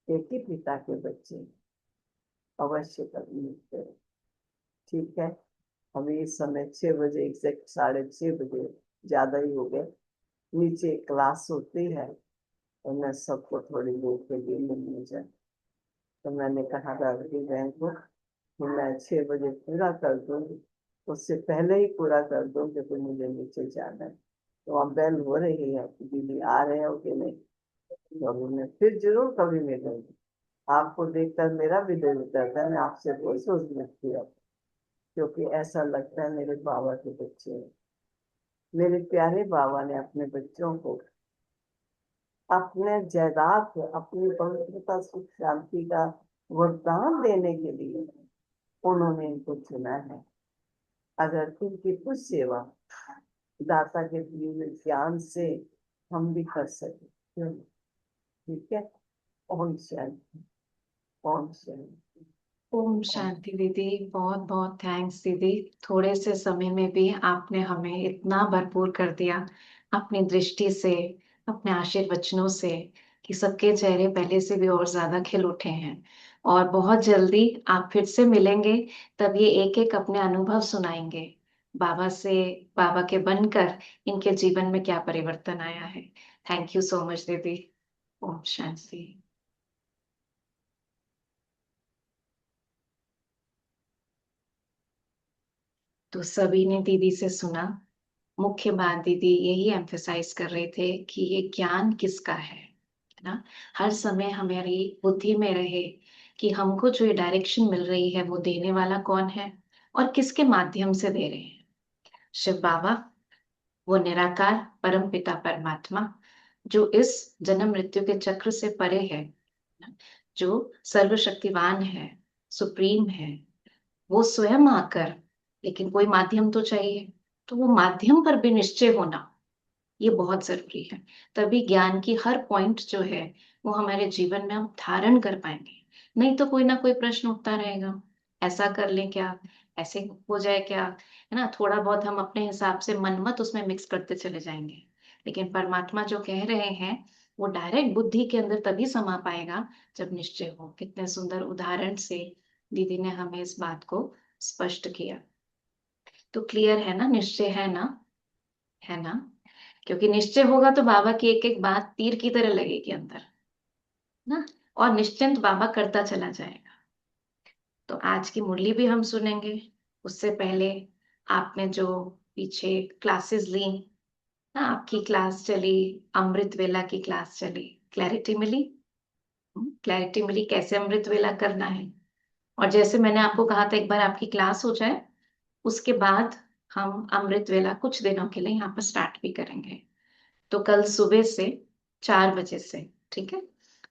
एक ही पिता के बच्चे। अवश्य कभी मिलते हैं। ठीक है, अभी इस समय 6 बजे एग्जैक्ट 6:30 बजे ज्यादा ही हो गए, नीचे क्लास होती है, तो मैं सबको थोड़ी देर के लिए मिलने जाती। तो मैंने कहा दादी बहन को कि मैं 6 बजे पूरा कर दूंगी, उससे पहले ही पूरा कर दूं, क्योंकि मुझे नीचे जाना है। तो अब बेल हो रही है कि दीदी आ रहे हो कि नहीं। तो अभी मैं फिर जरूर कभी मिलूंगी। आपको देखकर मेरा भी दिल करता है मैं आपसे कोई सोच लेती हूँ, क्योंकि ऐसा लगता है मेरे बाबा के बच्चे हैं। मेरे प्यारे बाबा ने अपने बच्चों को अपने जायदाद से, अपनी पवित्रता सुख शांति का वरदान देने के लिए उन्होंने इनको चुना है। अगर इनकी कुछ सेवा दाता के दिए हुए ज्ञान से हम भी कर सके, क्यों नहीं? ठीक है। ओम शांति। ओम शांति। ओम ओम। शांति दीदी, बहुत बहुत थैंक्स दीदी। थोड़े से समय में भी आपने हमें इतना भरपूर कर दिया अपनी दृष्टि से, अपने आशीर्वचनों से, कि सबके चेहरे पहले से भी और ज्यादा खिल उठे हैं। और बहुत जल्दी आप फिर से मिलेंगे, तब ये एक एक अपने अनुभव सुनाएंगे बाबा से, बाबा के बनकर इनके जीवन में क्या परिवर्तन आया है। थैंक यू सो मच दीदी। ओम शांति। तो सभी ने दीदी से सुना। मुख्य बात दीदी यही एम्फेसाइज कर रहे थे कि ये ज्ञान किसका है ना। हर समय हमारी बुद्धि में रहे कि हमको जो ये डायरेक्शन मिल रही है वो देने वाला कौन है और किसके माध्यम से दे रहे हैं। शिव बाबा, वो निराकार परम पिता परमात्मा, जो इस जन्म मृत्यु के चक्र से परे है, जो सर्वशक्तिवान है, सुप्रीम है, वो स्वयं आकर, लेकिन कोई माध्यम तो चाहिए, तो वो माध्यम पर भी निश्चय होना ये बहुत जरूरी है। तभी ज्ञान की हर पॉइंट जो है वो हमारे जीवन में हम धारण कर पाएंगे। नहीं तो कोई ना कोई प्रश्न उठता रहेगा, ऐसा कर लें क्या, ऐसे हो जाए क्या, है ना। थोड़ा बहुत हम अपने हिसाब से मनमत उसमें मिक्स करते चले जाएंगे। लेकिन परमात्मा जो कह रहे हैं वो डायरेक्ट बुद्धि के अंदर तभी समा पाएगा जब निश्चय हो। कितने सुंदर उदाहरण से दीदी ने हमें इस बात को स्पष्ट किया। तो क्लियर है ना, निश्चय है ना, है ना। क्योंकि निश्चय होगा तो बाबा की एक एक बात तीर की तरह लगेगी अंदर ना, और निश्चिंत बाबा करता चला जाएगा। तो आज की मुरली भी हम सुनेंगे। उससे पहले आपने जो पीछे क्लासेस ली ना, आपकी क्लास चली, अमृत वेला की क्लास चली, क्लैरिटी मिली। क्लैरिटी मिली कैसे अमृत वेला करना है। और जैसे मैंने आपको कहा था, एक बार आपकी क्लास हो जाए उसके बाद हम अमृत वेला कुछ दिनों के लिए यहाँ पर स्टार्ट भी करेंगे। तो कल सुबह से 4 बजे से, ठीक है,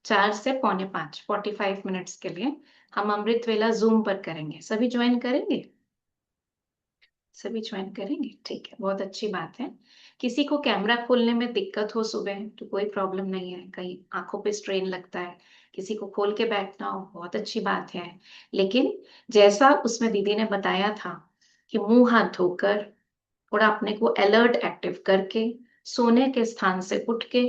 4 से 4:45, 45 मिनट्स के लिए हम अमृत वेला जूम पर करेंगे। सभी ज्वाइन करेंगे? सभी ज्वाइन करेंगे, ठीक है, बहुत अच्छी बात है। किसी को कैमरा खोलने में दिक्कत हो सुबह तो कोई प्रॉब्लम नहीं है, कहीं आंखों पे स्ट्रेन लगता है, किसी को खोल के बैठना हो, बहुत अच्छी बात है। लेकिन जैसा उसमें दीदी ने बताया था कि मुंह हाथ धोकर, थोड़ा अपने को अलर्ट एक्टिव करके, सोने के स्थान से उठ के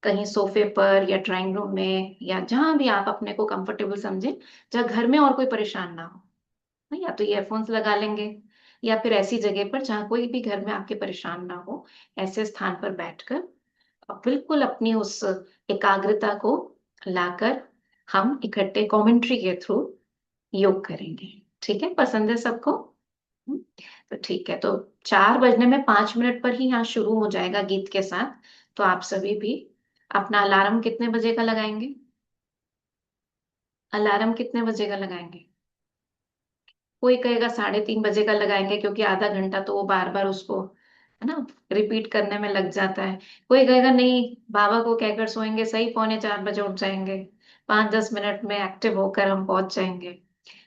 कहीं सोफे पर या ड्राइंग रूम में या जहां भी आप अपने को कंफर्टेबल समझे, जहाँ घर में और कोई परेशान ना हो, या तो ईयरफोन्स लगा लेंगे या फिर ऐसी जगह पर जहाँ कोई भी घर में आपके परेशान ना हो, ऐसे स्थान पर बैठकर बिल्कुल अपनी उस एकाग्रता को लाकर हम इकट्ठे कमेंट्री के थ्रू योग करेंगे। ठीक है, पसंद है सबको? हम्म, तो ठीक है। तो 4 बजने में 5 मिनट पर ही यहाँ शुरू हो जाएगा गीत के साथ। तो आप सभी भी अपना अलार्म कितने बजे का लगाएंगे? अलार्म कितने बजे का लगाएंगे? कोई कहेगा 3:30 बजे का लगाएंगे, क्योंकि आधा घंटा तो वो बार बार उसको, है ना, रिपीट करने में लग जाता है। कोई कहेगा नहीं, बाबा को कहकर सोएंगे, सही 3:45 बजे उठ जाएंगे, 5-10 मिनट में एक्टिव होकर हम पहुंच जाएंगे।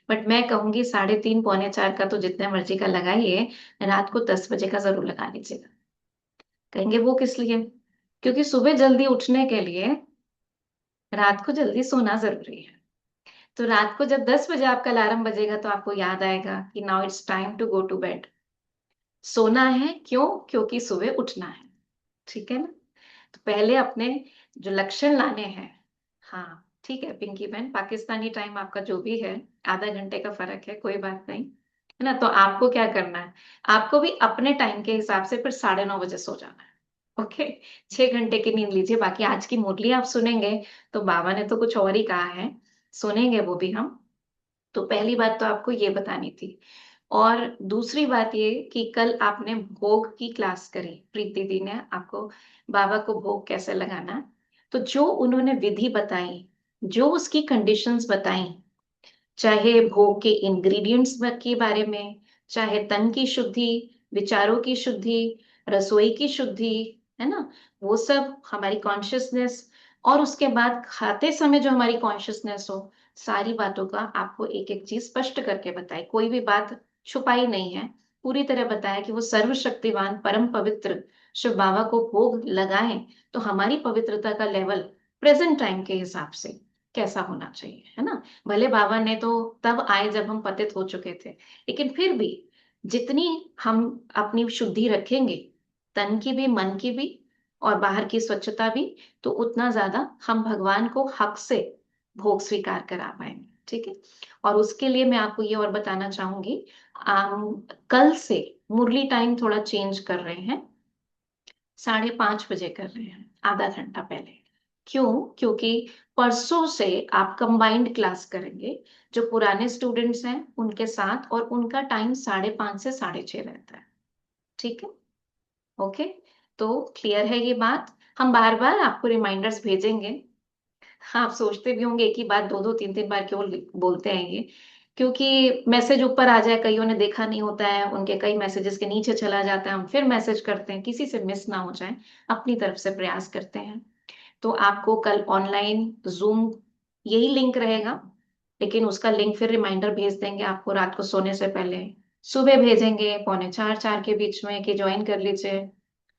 बट मैं कहूंगी 3:30 4:45 का तो जितने मर्जी का लगाइए, रात को 10 बजे का जरूर लगा लीजिएगा। कहेंगे वो किस लिए? क्योंकि सुबह जल्दी उठने के लिए रात को जल्दी सोना जरूरी है। तो रात को जब 10 बजे आपका अलार्म बजेगा तो आपको याद आएगा कि now it's time to go to bed. सोना है क्यों? क्योंकि सुबह उठना है। ठीक है ना। तो पहले अपने जो लक्षण लाने हैं, हाँ ठीक है पिंकी बहन, पाकिस्तानी टाइम आपका जो भी है, आधा घंटे का फर्क है, कोई बात नहीं, है ना। तो आपको क्या करना है, आपको भी अपने टाइम के हिसाब से फिर 9:30 बजे सो जाना है। ओके, 6 घंटे की नींद लीजिए। बाकी आज की मुरली आप सुनेंगे तो बाबा ने तो कुछ और ही कहा है, सुनेंगे वो भी हम। तो पहली बात तो आपको ये बतानी थी। और दूसरी बात ये कि कल आपने भोग की क्लास करी, प्रीति दी ने आपको बाबा को भोग कैसे लगाना है। तो जो उन्होंने विधि बताई, जो उसकी कंडीशंस बताई, चाहे भोग के इंग्रेडिएंट्स के बारे में, चाहे तन की शुद्धि, विचारों की शुद्धि, रसोई की शुद्धि, है ना, वो सब हमारी कॉन्शियसनेस, और उसके बाद खाते समय जो हमारी कॉन्शियसनेस हो, सारी बातों का आपको एक एक चीज स्पष्ट करके बताई, कोई भी बात छुपाई नहीं है। पूरी तरह बताया कि वो सर्वशक्तिवान परम पवित्र शिव बाबा को भोग लगाएं तो हमारी पवित्रता का लेवल प्रेजेंट टाइम के हिसाब से कैसा होना चाहिए, है ना। भले बाबा ने तो तब आए जब हम पतित हो चुके थे, लेकिन फिर भी जितनी हम अपनी शुद्धि रखेंगे, तन की भी, मन की भी, और बाहर की स्वच्छता भी, तो उतना ज्यादा हम भगवान को हक से भोग स्वीकार करा पाएंगे। ठीक है। और उसके लिए मैं आपको ये और बताना चाहूंगी, कल से मुरली टाइम थोड़ा चेंज कर रहे हैं, 5:30 बजे कर रहे हैं, आधा घंटा पहले। क्यों? क्योंकि परसों से आप कंबाइंड क्लास करेंगे, जो पुराने स्टूडेंट्स हैं उनके साथ, और उनका टाइम 5:30 से 6:30 रहता है। ठीक है। ओके। तो क्लियर है ये बात। हम बार बार आपको रिमाइंडर्स भेजेंगे। आप सोचते भी होंगे एक ही बात दो दो तीन तीन बार क्यों बोलते हैं ये, क्योंकि मैसेज ऊपर आ जाए, कईयों ने देखा नहीं होता है, उनके कई मैसेजेस के नीचे चला जाता है, हम फिर मैसेज करते हैं, किसी से मिस ना हो जाए, अपनी तरफ से प्रयास करते हैं। तो आपको कल ऑनलाइन जूम यही लिंक रहेगा, लेकिन उसका लिंक फिर रिमाइंडर भेज देंगे आपको रात को सोने से पहले, सुबह भेजेंगे 3:45 4 के बीच में कि ज्वाइन कर लीजिए।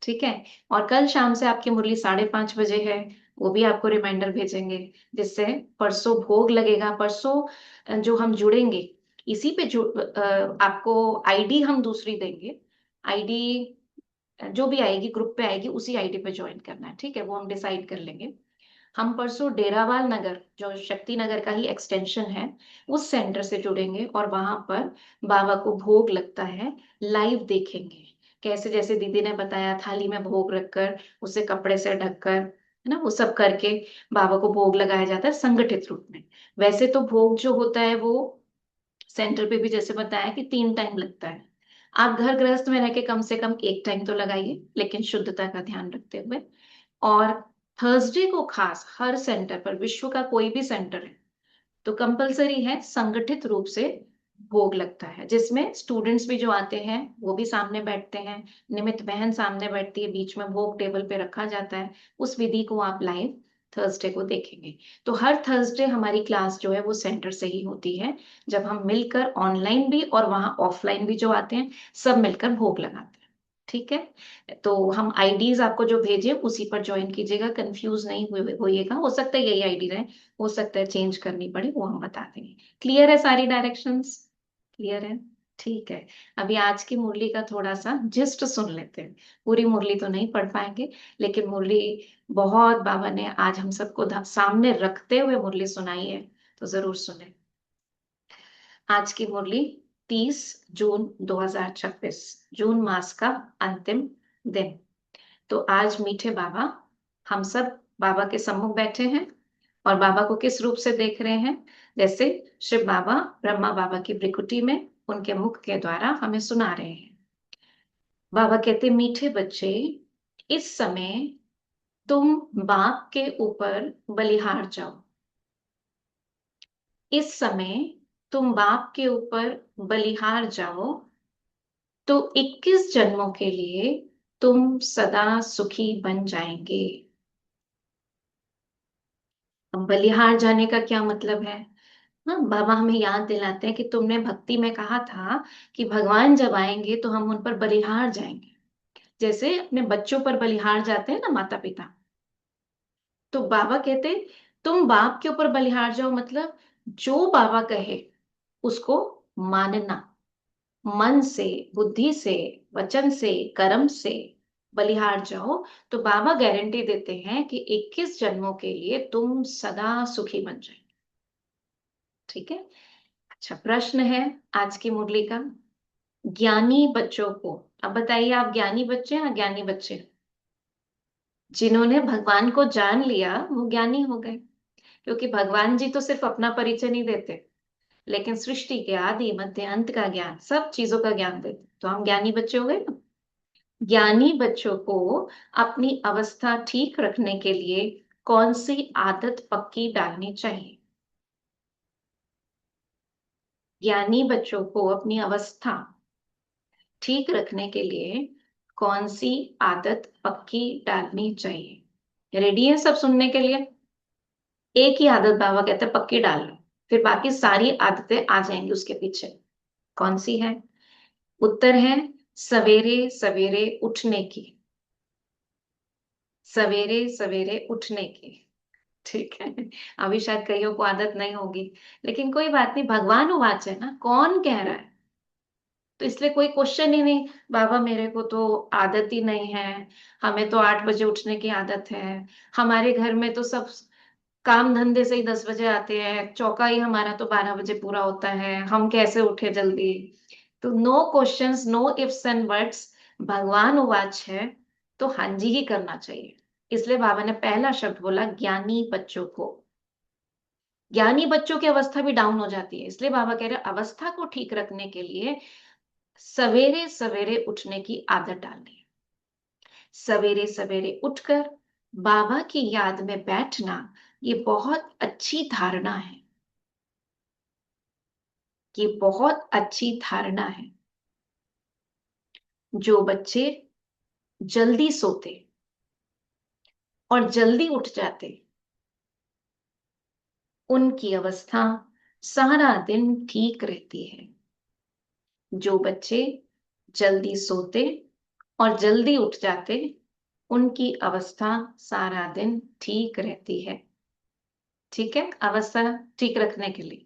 ठीक है। और कल शाम से आपकी मुरली 5:30 बजे है, वो भी आपको रिमाइंडर भेजेंगे, जिससे परसों भोग लगेगा। परसों जो हम जुड़ेंगे, इसी पे आपको आईडी हम दूसरी देंगे। आईडी जो भी आएगी ग्रुप पे आएगी, उसी आईडी पे ज्वाइन करना है। ठीक है, वो हम डिसाइड कर लेंगे। हम परसों डेरावाल नगर, जो शक्ति नगर का ही एक्सटेंशन है, उस सेंटर से जुड़ेंगे, और वहां पर बाबा को भोग लगता है, लाइव देखेंगे कैसे, जैसे दीदी ने बताया, थाली में भोग रखकर उसे कपड़े से ढककर, है ना, वो सब करके बाबा को भोग लगाया जाता है संगठित रूप में। वैसे तो भोग जो होता है वो सेंटर पे भी जैसे बताया कि 3 टाइम लगता है। आप घर गृहस्थ में रह के कम से कम एक टाइम तो लगाइए, लेकिन शुद्धता का ध्यान रखते हुए। और थर्सडे को खास हर सेंटर पर, विश्व का कोई भी सेंटर है तो कंपलसरी है, संगठित रूप से भोग लगता है, जिसमें स्टूडेंट्स भी जो आते हैं वो भी सामने बैठते हैं, निमित्त बहन सामने बैठती है, बीच में भोग टेबल पे रखा जाता है। उस विधि को आप लाइव थर्सडे को देखेंगे। तो हर थर्सडे हमारी क्लास जो है वो सेंटर से ही होती है, जब हम मिलकर ऑनलाइन भी और वहां ऑफलाइन भी जो आते हैं सब मिलकर भोग लगाते हैं। ठीक है। तो हम आईडीज आपको जो भेजे उसी पर ज्वाइन कीजिएगा, कंफ्यूज नहीं होइएगा। हो सकता है यही आईडी रहे, हो सकता है चेंज करनी पड़े, वो हम बता देंगे। क्लियर है? सारी डायरेक्शंस क्लियर है? ठीक है। अभी आज की मुरली का थोड़ा सा जिस्ट सुन लेते हैं। पूरी मुरली तो नहीं पढ़ पाएंगे, लेकिन मुरली बहुत बाबा ने आज हम सबको सामने रखते हुए मुरली सुनाई है, तो जरूर सुने। आज की मुरली 30 जून 2026, जून मास का अंतिम दिन। तो आज मीठे बाबा हम सब बाबा के सम्मुख बैठे हैं, और बाबा को किस रूप से देख रहे हैं? जैसे शिव बाबा ब्रह्मा बाबा की भ्रिकुटी में उनके मुख के द्वारा हमें सुना रहे हैं। बाबा कहते, मीठे बच्चे, इस समय तुम बाप के ऊपर बलिहार जाओ। इस समय तुम बाप के ऊपर बलिहार जाओ, तो 21 जन्मों के लिए तुम सदा सुखी बन जाएंगे। अब बलिहार जाने का क्या मतलब है? हाँ, बाबा हमें याद दिलाते हैं कि तुमने भक्ति में कहा था कि भगवान जब आएंगे तो हम उन पर बलिहार जाएंगे, जैसे अपने बच्चों पर बलिहार जाते हैं ना माता पिता। तो बाबा कहते, तुम बाप के ऊपर बलिहार जाओ, मतलब जो बाबा कहे उसको मानना, मन से, बुद्धि से, वचन से, कर्म से बलिहार जाओ। तो बाबा गारंटी देते हैं कि 21 जन्मों के लिए तुम सदा सुखी बन जाए। ठीक है। अच्छा, प्रश्न है आज की मुरली का, ज्ञानी बच्चों को, अब बताइए आप ज्ञानी बच्चे हैं, ज्ञानी बच्चे? जिन्होंने भगवान को जान लिया वो ज्ञानी हो गए, क्योंकि भगवान जी तो सिर्फ अपना परिचय नहीं देते, लेकिन सृष्टि के आदि मध्य अंत का ज्ञान, सब चीजों का ज्ञान देते, तो हम ज्ञानी बच्चे हो गए ना। ज्ञानी बच्चों को अपनी अवस्था ठीक रखने के लिए कौन सी आदत पक्की डालनी चाहिए? ज्ञानी बच्चों को अपनी अवस्था ठीक रखने के लिए कौन सी आदत पक्की डालनी चाहिए? रेडी है सब सुनने के लिए? एक ही आदत बाबा कहते हैं पक्की डाल लो, फिर बाकी सारी आदतें आ जाएंगी उसके पीछे। कौन सी है? उत्तर है सवेरे सवेरे उठने की। सवेरे सवेरे उठने की। ठीक है। अभी शायद कईयों को आदत नहीं होगी, लेकिन कोई बात नहीं, भगवान उवाच है ना, कौन कह रहा है? तो इसलिए कोई क्वेश्चन ही नहीं। बाबा मेरे को तो आदत ही नहीं है, हमें तो 8 बजे उठने की आदत है, हमारे घर में तो सब काम धंधे से ही 10 बजे आते हैं, चौका ही हमारा तो 12 बजे पूरा होता है, हम कैसे उठे जल्दी? तो no questions, no ifs and buts, भगवान उवाच है, तो हाँ जी ही करना चाहिए। इसलिए बाबा ने पहला शब्द बोला ज्ञानी बच्चों को। ज्ञानी बच्चों की अवस्था भी डाउन हो जाती है, इसलिए बाबा कह रहे हैं अवस्था को ठीक रखने के लिए सवेरे सवेरे उठने की आदत डालनी है। सवेरे सवेरे उठकर बाबा की याद में बैठना, ये बहुत अच्छी धारणा है। ये बहुत अच्छी धारणा है। जो बच्चे जल्दी सोते और जल्दी उठ जाते, उनकी अवस्था सारा दिन ठीक रहती है। जो बच्चे जल्दी सोते और जल्दी उठ जाते, उनकी अवस्था सारा दिन ठीक रहती है। ठीक है, अवस्था ठीक रखने के लिए।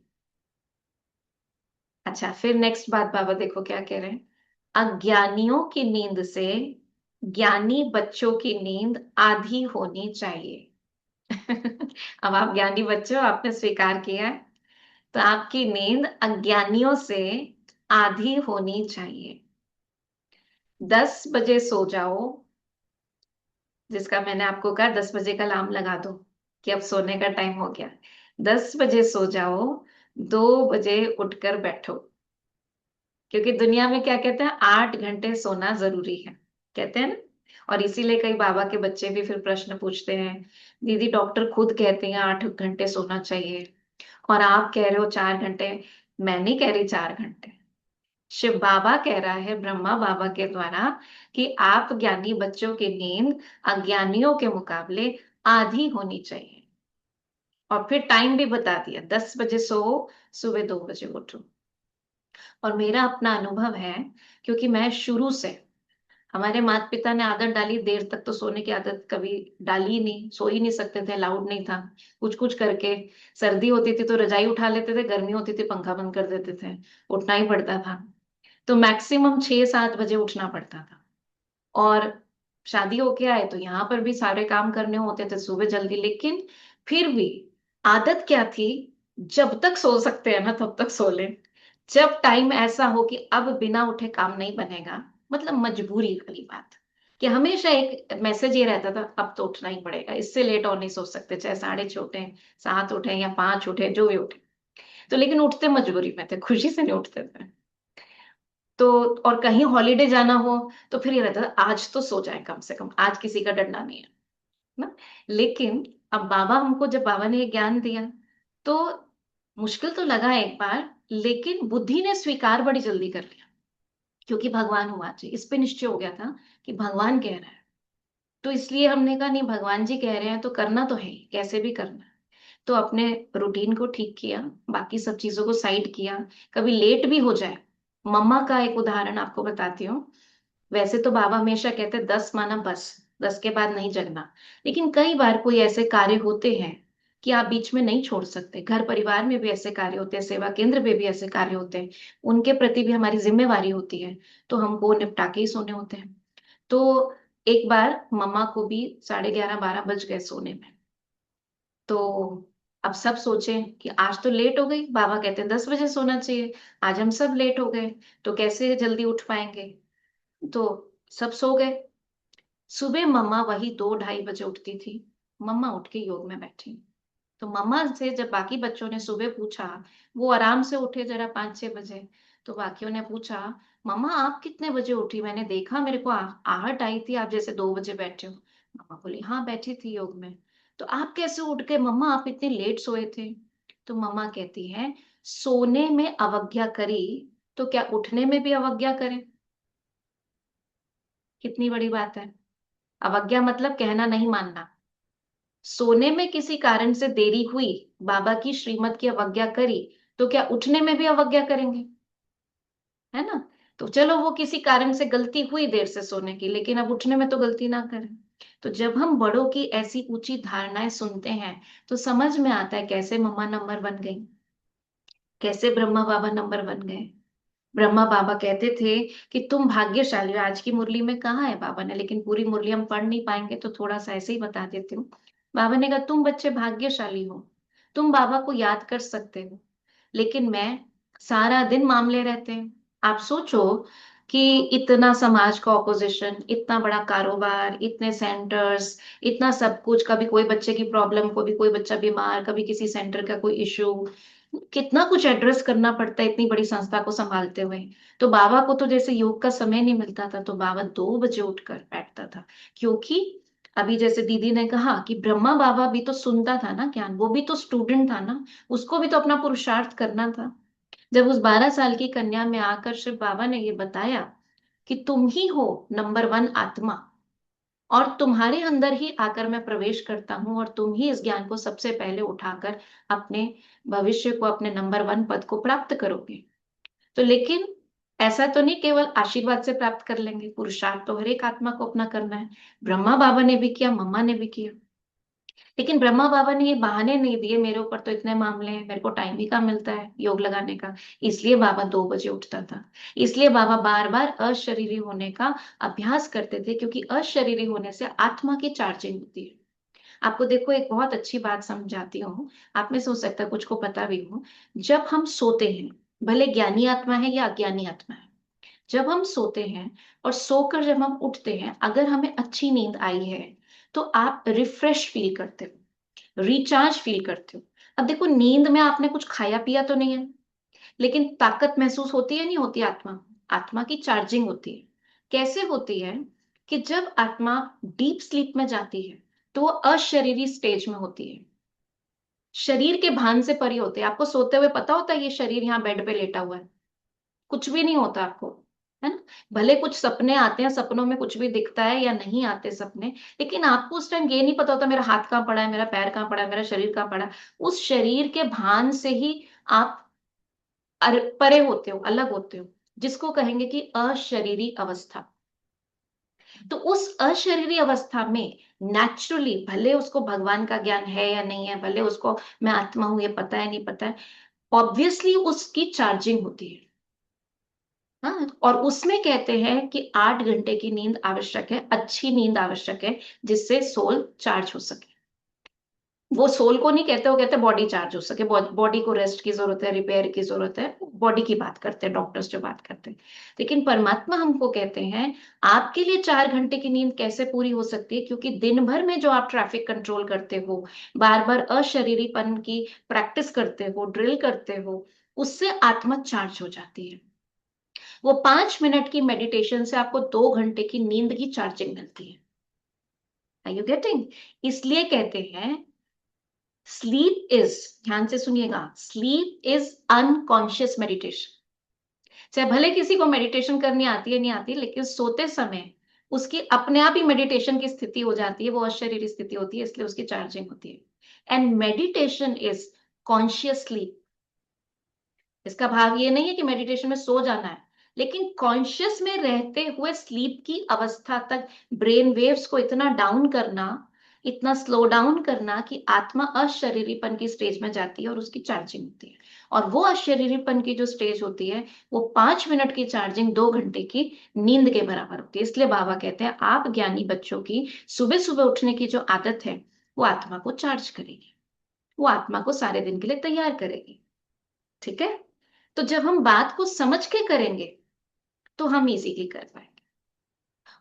अच्छा, फिर नेक्स्ट बात बाबा देखो क्या कह रहे हैं। अज्ञानियों की नींद से ज्ञानी बच्चों की नींद आधी होनी चाहिए। अब आप ज्ञानी बच्चे हो, आपने स्वीकार किया है, तो आपकी नींद अज्ञानियों से आधी होनी चाहिए। 10 बजे सो जाओ, जिसका मैंने आपको कहा 10 बजे का अलार्म लगा दो कि अब सोने का टाइम हो गया। 10 बजे सो जाओ, 2 बजे उठकर बैठो, क्योंकि दुनिया में क्या कहते हैं, 8 घंटे सोना जरूरी है, कहते हैं ना। और इसीलिए कई बाबा के बच्चे भी फिर प्रश्न पूछते हैं, दीदी डॉक्टर खुद कहते हैं 8 घंटे सोना चाहिए, और आप कह रहे हो 4 घंटे। मैं नहीं कह रही 4 घंटे, शिव बाबा कह रहा है ब्रह्मा बाबा के द्वारा कि आप ज्ञानी बच्चों की नींद अज्ञानियों के मुकाबले आधी होनी चाहिए। और फिर टाइम भी बता दिया, 10 बजे सो, सुबह 2 बजे उठो। और मेरा अपना अनुभव है, क्योंकि मैं शुरू से, हमारे माता पिता ने आदत डाली, देर तक तो सोने की आदत कभी डाली ही नहीं, सो ही नहीं सकते थे, अलाउड नहीं था। कुछ कुछ करके, सर्दी होती थी तो रजाई उठा लेते थे, गर्मी होती थी पंखा बंद कर देते थे, उठना ही पड़ता था। तो मैक्सिमम 6-7 बजे उठना पड़ता था। और शादी होके आए तो यहाँ पर भी सारे काम करने होते थे सुबह जल्दी, लेकिन फिर भी आदत क्या थी, जब तक सो सकते हैं ना तब तक सो ले। जब टाइम ऐसा हो कि अब बिना उठे काम नहीं बनेगा, मतलब मजबूरी वाली बात, कि हमेशा एक मैसेज ये रहता था अब तो उठना ही पड़ेगा, इससे लेट और नहीं सो सकते, चाहे 6:30 उठे, 7 उठे या 5 उठे, जो भी उठे। तो लेकिन उठते मजबूरी में थे, खुशी से नहीं उठते थे। तो और कहीं हॉलीडे जाना हो तो फिर ये रहता था आज तो सो जाए, कम से कम आज किसी का डरना नहीं है ना। लेकिन अब बाबा हमको, जब बाबा ने ये ज्ञान दिया, तो मुश्किल तो लगा एक बार, लेकिन बुद्धि ने स्वीकार बड़ी जल्दी कर लिया, क्योंकि भगवान हुआ जी, इस पे निश्चय हो गया था कि भगवान कह रहा है। तो इसलिए हमने कहा नहीं, भगवान जी कह रहे हैं तो करना तो है ही, कैसे भी करना है। तो अपने रूटीन को ठीक किया, बाकी सब चीजों को साइड किया। कभी लेट भी हो जाए, मम्मा का एक उदाहरण आपको बताती हूँ। वैसे तो बाबा हमेशा कहते हैं 10 माना बस, 10 के बाद नहीं जगना, लेकिन कई बार कोई ऐसे कार्य होते हैं कि आप बीच में नहीं छोड़ सकते। घर परिवार में भी ऐसे कार्य होते हैं, सेवा केंद्र में भी ऐसे कार्य होते हैं, उनके प्रति भी हमारी जिम्मेवारी होती है, तो हमको वो निपटा के ही सोने होते हैं। तो एक बार मम्मा को भी 11:30-12 बज गए सोने में। तो अब सब सोचे कि आज तो लेट हो गई, बाबा कहते हैं 10 बजे सोना चाहिए, आज हम सब लेट हो गए, तो कैसे जल्दी उठ पाएंगे। तो सब सो गए। सुबह मम्मा वही 2-2:30 बजे उठती थी। मम्मा उठ के योग में बैठी। तो मम्मा से जब बाकी बच्चों ने सुबह पूछा, वो आराम से उठे जरा 5-6 बजे, तो बाकियों ने पूछा, मम्मा आप कितने बजे उठी? मैंने देखा, मेरे को आहट आई थी, आप जैसे 2 बजे बैठे हो। मम्मा बोली, हाँ बैठी थी योग में। तो आप कैसे उठ गए मम्मा, आप इतने लेट सोए थे? तो मम्मा कहती है, सोने में अवज्ञा करी तो क्या उठने में भी अवज्ञा करें? कितनी बड़ी बात है। अवज्ञा मतलब कहना नहीं मानना। सोने में किसी कारण से देरी हुई, बाबा की श्रीमत की अवज्ञा करी, तो क्या उठने में भी अवज्ञा करेंगे? है ना? तो चलो वो किसी कारण से गलती हुई देर से सोने की, लेकिन अब उठने में तो गलती ना करें। तो जब हम बड़ों की ऐसी ऊंची धारणाएं सुनते हैं, तो समझ में आता है कैसे मम्मा नंबर बन गई, कैसे ब्रह्मा बाबा नंबर बन गए। ब्रह्मा बाबा कहते थे कि तुम भाग्यशाली हो। आज की मुरली में कहाँ है बाबा ने, लेकिन पूरी मुरली हम पढ़ नहीं पाएंगे तो थोड़ा सा ऐसे ही बता देती हूँ। बाबा ने कहा, तुम बच्चे भाग्यशाली हो, तुम बाबा को याद कर सकते हो, लेकिन मैं सारा दिन मामले रहते हैं। आप सोचो कि इतना समाज का ऑपोजिशन, इतना बड़ा कारोबार, इतने सेंटर्स, इतना सब कुछ, कभी कोई बच्चे की प्रॉब्लम, कभी कोई बच्चा बीमार, कभी किसी सेंटर का कोई इशू, कितना कुछ एड्रेस करना पड़ता है इतनी बड़ी संस्था को संभालते हुए। तो बाबा को तो जैसे योग का समय नहीं मिलता था, तो बाबा 2 बजे उठकर बैठता था। क्योंकि अभी जैसे दीदी ने कहा कि ब्रह्मा बाबा भी तो सुनता था ना ज्ञान, वो भी तो स्टूडेंट था ना, उसको भी तो अपना पुरुषार्थ करना था। जब उस 12 साल की कन्या में आकर शिव बाबा ने ये बताया कि तुम ही हो नंबर 1 आत्मा, और तुम्हारे अंदर ही आकर मैं प्रवेश करता हूं, और तुम ही इस ज्ञान को सबसे पहले उठाकर अपने भविष्य को, अपने नंबर 1 पद को प्राप्त करोगे। तो लेकिन ऐसा तो नहीं केवल आशीर्वाद से प्राप्त कर लेंगे, पुरुषार्थ तो हर एक आत्मा को अपना करना है। ब्रह्मा बाबा ने भी किया, मम्मा ने भी किया। लेकिन ब्रह्मा बाबा ने ये बहाने नहीं दिए, मेरे ऊपर तो इतने मामले हैं, मेरे को टाइम भी कहाँ मिलता है योग लगाने का। इसलिए बाबा 2 बजे उठता था। इसलिए बाबा बार बार अशरीरी होने का अभ्यास करते थे, क्योंकि अशरीरी होने से आत्मा की चार्जिंग होती है। आपको देखो एक बहुत अच्छी बात समझाती हूँ, आप में से हो सकता है कुछ को पता भी हो। जब हम सोते हैं, भले ज्ञानी आत्मा है या अज्ञानी आत्मा है, जब हम सोते हैं और सोकर जब हम उठते हैं, अगर हमें अच्छी नींद आई है, तो आप रिफ्रेश फील करते हो, रिचार्ज फील करते हो। अब देखो, नींद में आपने कुछ खाया पिया तो नहीं है, लेकिन ताकत महसूस होती है नहीं होती? आत्मा, आत्मा की चार्जिंग होती है। कैसे होती है? कि जब आत्मा डीप स्लीप में जाती है, तो वो अशरीरी स्टेज में होती है, शरीर के भान से परे होते हैं। आपको सोते हुए पता होता है ये शरीर यहाँ बेड पे लेटा हुआ है, कुछ भी नहीं होता आपको, है ना? भले कुछ सपने आते हैं, सपनों में कुछ भी दिखता है या नहीं आते सपने, लेकिन आपको उस टाइम ये नहीं पता होता मेरा हाथ कहाँ पड़ा है, मेरा पैर कहाँ पड़ा है, मेरा शरीर कहाँ पड़ा है। उस शरीर के भान से ही आप परे होते हो, अलग होते हो, जिसको कहेंगे कि अशरीरी अवस्था। तो उस अशरीरी अवस्था में नेचुरली, भले उसको भगवान का ज्ञान है या नहीं है, भले उसको मैं आत्मा हूं ये पता है नहीं पता है, ऑब्वियसली उसकी चार्जिंग होती है। हाँ, और उसमें कहते हैं कि 8 घंटे की नींद आवश्यक है, अच्छी नींद आवश्यक है, जिससे सोल चार्ज हो सके। वो सोल को नहीं कहते, वो कहते हैं बॉडी चार्ज हो सके, बॉडी को रेस्ट की जरूरत है, रिपेयर की जरूरत है, बॉडी की बात करते हैं डॉक्टर्स जो बात करते हैं। लेकिन परमात्मा हमको कहते हैं, आपके लिए 4 घंटे की नींद कैसे पूरी हो सकती है? क्योंकि दिन भर में जो आप ट्रैफिक कंट्रोल करते हो, बार बार अशरीरीपन की प्रैक्टिस करते हो, ड्रिल करते हो, उससे आत्मा चार्ज हो जाती है। वो 5 मिनट की मेडिटेशन से आपको 2 घंटे की नींद की चार्जिंग मिलती है। Are you getting? इसलिए कहते हैं स्लीप इज, ध्यान से सुनिएगा, स्लीप इज अनकॉन्शियस मेडिटेशन। चाहे भले किसी को मेडिटेशन करनी आती है नहीं आती, लेकिन सोते समय उसकी अपने आप ही मेडिटेशन की स्थिति हो जाती है, वो अशरीरी स्थिति होती है, इसलिए उसकी चार्जिंग होती है। And meditation is conscious sleep. इसका भाव ये नहीं है कि मेडिटेशन में सो जाना है, लेकिन कॉन्शियस में रहते हुए स्लीप की अवस्था तक ब्रेन वेव्स को इतना डाउन करना, इतना स्लो डाउन करना कि आत्मा अशरीरीपन की स्टेज में जाती है और उसकी चार्जिंग होती है। और वो अशरीरीपन की जो स्टेज होती है, वो 5 मिनट की चार्जिंग 2 घंटे की नींद के बराबर होती है। इसलिए बाबा कहते हैं आप ज्ञानी बच्चों की सुबह सुबह उठने की जो आदत है, वो आत्मा को चार्ज करेगी, वो आत्मा को सारे दिन के लिए तैयार करेगी। ठीक है? तो जब हम बात को समझ के करेंगे, तो हम इजीली कर पाएंगे।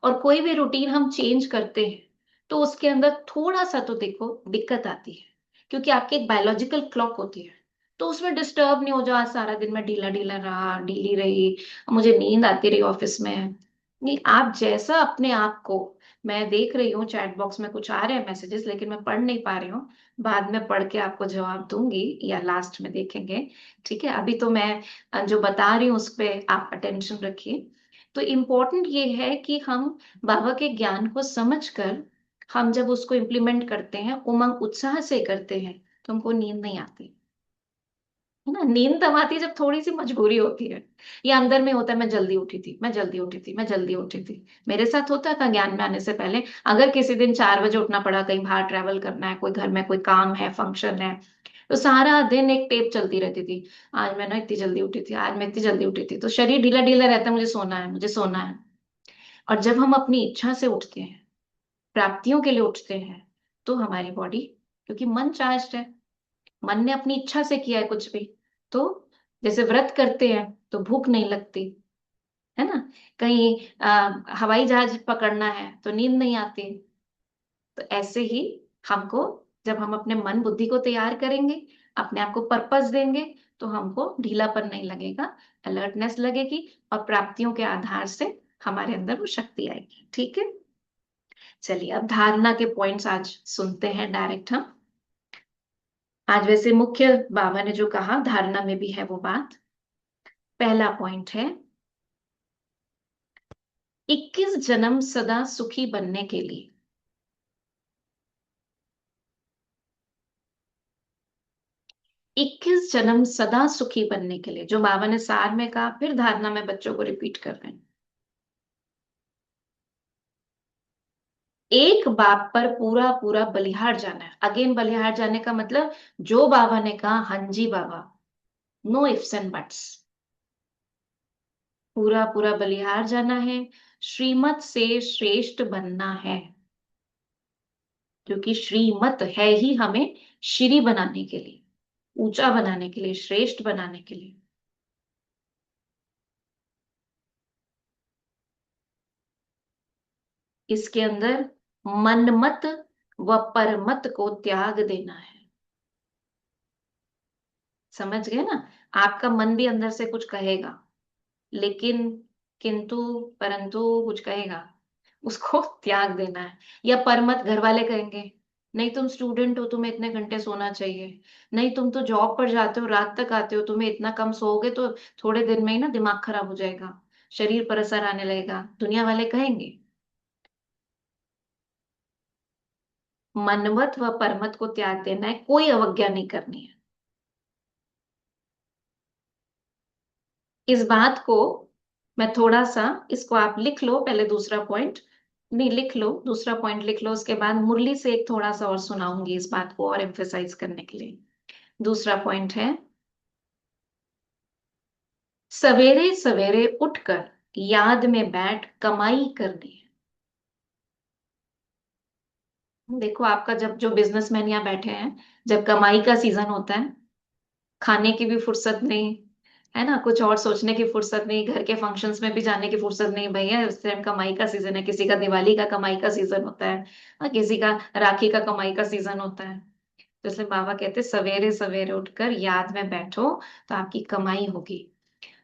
और कोई भी रूटीन हम चेंज करते हैं तो उसके अंदर थोड़ा सा तो देखो दिक्कत आती है, क्योंकि आपकी एक बायोलॉजिकल क्लॉक होती है। तो उसमें डिस्टर्ब नहीं हो जाओ, आज सारा दिन मैं ढीला ढीला रहा, ढीली रही, मुझे नींद आती रही ऑफिस में। नहीं, आप जैसा अपने आप को, मैं देख रही हूँ चैट बॉक्स में कुछ आ रहे हैं मैसेजेस, लेकिन मैं पढ़ नहीं पा रही हूँ। बाद में पढ़ के आपको जवाब दूंगी या लास्ट में देखेंगे। ठीक है, अभी तो मैं जो बता रही हूँ उस पर आप अटेंशन रखिए। तो इम्पोर्टेंट ये है कि हम बाबा के ज्ञान को समझकर हम जब उसको इम्प्लीमेंट करते हैं, उमंग उत्साह से करते हैं, तो हमको नींद नहीं आती है ना। नींद तब आती है जब थोड़ी सी मजबूरी होती है, या अंदर में होता है मैं जल्दी उठी थी, मैं जल्दी उठी थी, मैं जल्दी उठी थी। मेरे साथ होता था ज्ञान में आने से पहले, अगर किसी दिन 4 बजे उठना पड़ा, कहीं बाहर ट्रैवल करना है, कोई घर में कोई काम है, फंक्शन है, तो सारा दिन एक टेप चलती रहती थी। आज मैं ना इतनी जल्दी उठी थी, आज मैं इतनी जल्दी उठी थी, तो शरीर ढीला ढीला रहता है, मुझे सोना है, मुझे सोना है। और जब हम अपनी इच्छा से उठते हैं, प्राप्तियों के लिए उठते हैं, तो हमारी बॉडी, क्योंकि मन चार्ज है, मन ने अपनी इच्छा से किया है कुछ भी, तो जैसे व्रत करते हैं तो भूख नहीं लगती है ना, कहीं हवाई जहाज पकड़ना है तो नींद नहीं आती। तो ऐसे ही हमको, जब हम अपने मन बुद्धि को तैयार करेंगे, अपने आप को पर्पस देंगे, तो हमको ढीलापन नहीं लगेगा, अलर्टनेस लगेगी, और प्राप्तियों के आधार से हमारे अंदर वो शक्ति आएगी। ठीक है, चलिए अब धारणा के पॉइंट्स आज सुनते हैं डायरेक्ट हम। आज वैसे मुख्य बाबा ने जो कहा धारणा में भी है वो बात। पहला पॉइंट है, 21 जन्म सदा सुखी बनने के लिए। 21 जन्म सदा सुखी बनने के लिए, जो बाबा ने सार में कहा, फिर धारणा में बच्चों को रिपीट कर रहे हैं। एक बाप पर पूरा पूरा बलिहार जाना है। अगेन बलिहार जाने का मतलब, जो बाबा ने कहा हाँ जी बाबा, नो इफ्स एंड बट्स, पूरा पूरा बलिहार जाना है, श्रीमत से श्रेष्ठ बनना है, क्योंकि श्रीमत है ही हमें श्री बनाने के लिए, ऊंचा बनाने के लिए, श्रेष्ठ बनाने के लिए। इसके अंदर मनमत व परमत को त्याग देना है। समझ गए ना, आपका मन भी अंदर से कुछ कहेगा, लेकिन किंतु परंतु कुछ कहेगा, उसको त्याग देना है। या परमत, घर वाले कहेंगे नहीं तुम स्टूडेंट हो, तुम्हें इतने घंटे सोना चाहिए, नहीं तुम तो जॉब पर जाते हो, रात तक आते हो, तुम्हें इतना कम सोओगे तो थोड़े दिन में ही ना दिमाग खराब हो जाएगा, शरीर पर असर आने लगेगा, दुनिया वाले कहेंगे। मनमत व परमत को त्याग देना है, कोई अवज्ञा नहीं करनी है। इस बात को मैं थोड़ा सा, इसको आप लिख लो पहले, दूसरा पॉइंट, नहीं लिख लो, दूसरा पॉइंट लिख लो, उसके बाद मुरली से एक थोड़ा सा और सुनाऊंगी इस बात को और एम्फेसाइज करने के लिए। दूसरा पॉइंट है, सवेरे सवेरे उठकर याद में बैठ कमाई करनी है। देखो आपका, जब जो बिजनेसमैन यहाँ बैठे हैं, जब कमाई का सीजन होता है, खाने की भी फुर्सत नहीं है ना, कुछ और सोचने की फुर्सत नहीं, घर के फंक्शंस में भी जाने की फुर्सत नहीं, भैया उस टाइम कमाई का सीजन है, किसी का दिवाली का कमाई का सीजन होता है, और किसी का राखी का कमाई का सीजन होता है। तो इसलिए बाबा कहते सवेरे सवेरे उठकर याद में बैठो, तो आपकी कमाई होगी।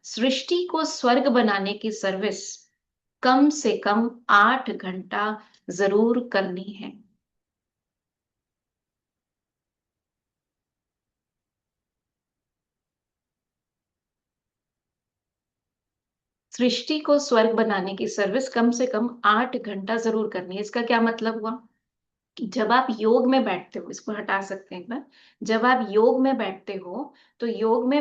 सृष्टि को स्वर्ग बनाने की सर्विस कम से कम 8 घंटा जरूर करनी है। सृष्टि को स्वर्ग बनाने की सर्विस कम से कम 8 घंटा जरूर करनी है। इसका क्या मतलब हुआ कि जब आप योग में बैठते हो, इसको हटा सकते हैं एक बार, जब आप योग में बैठते हो, तो योग में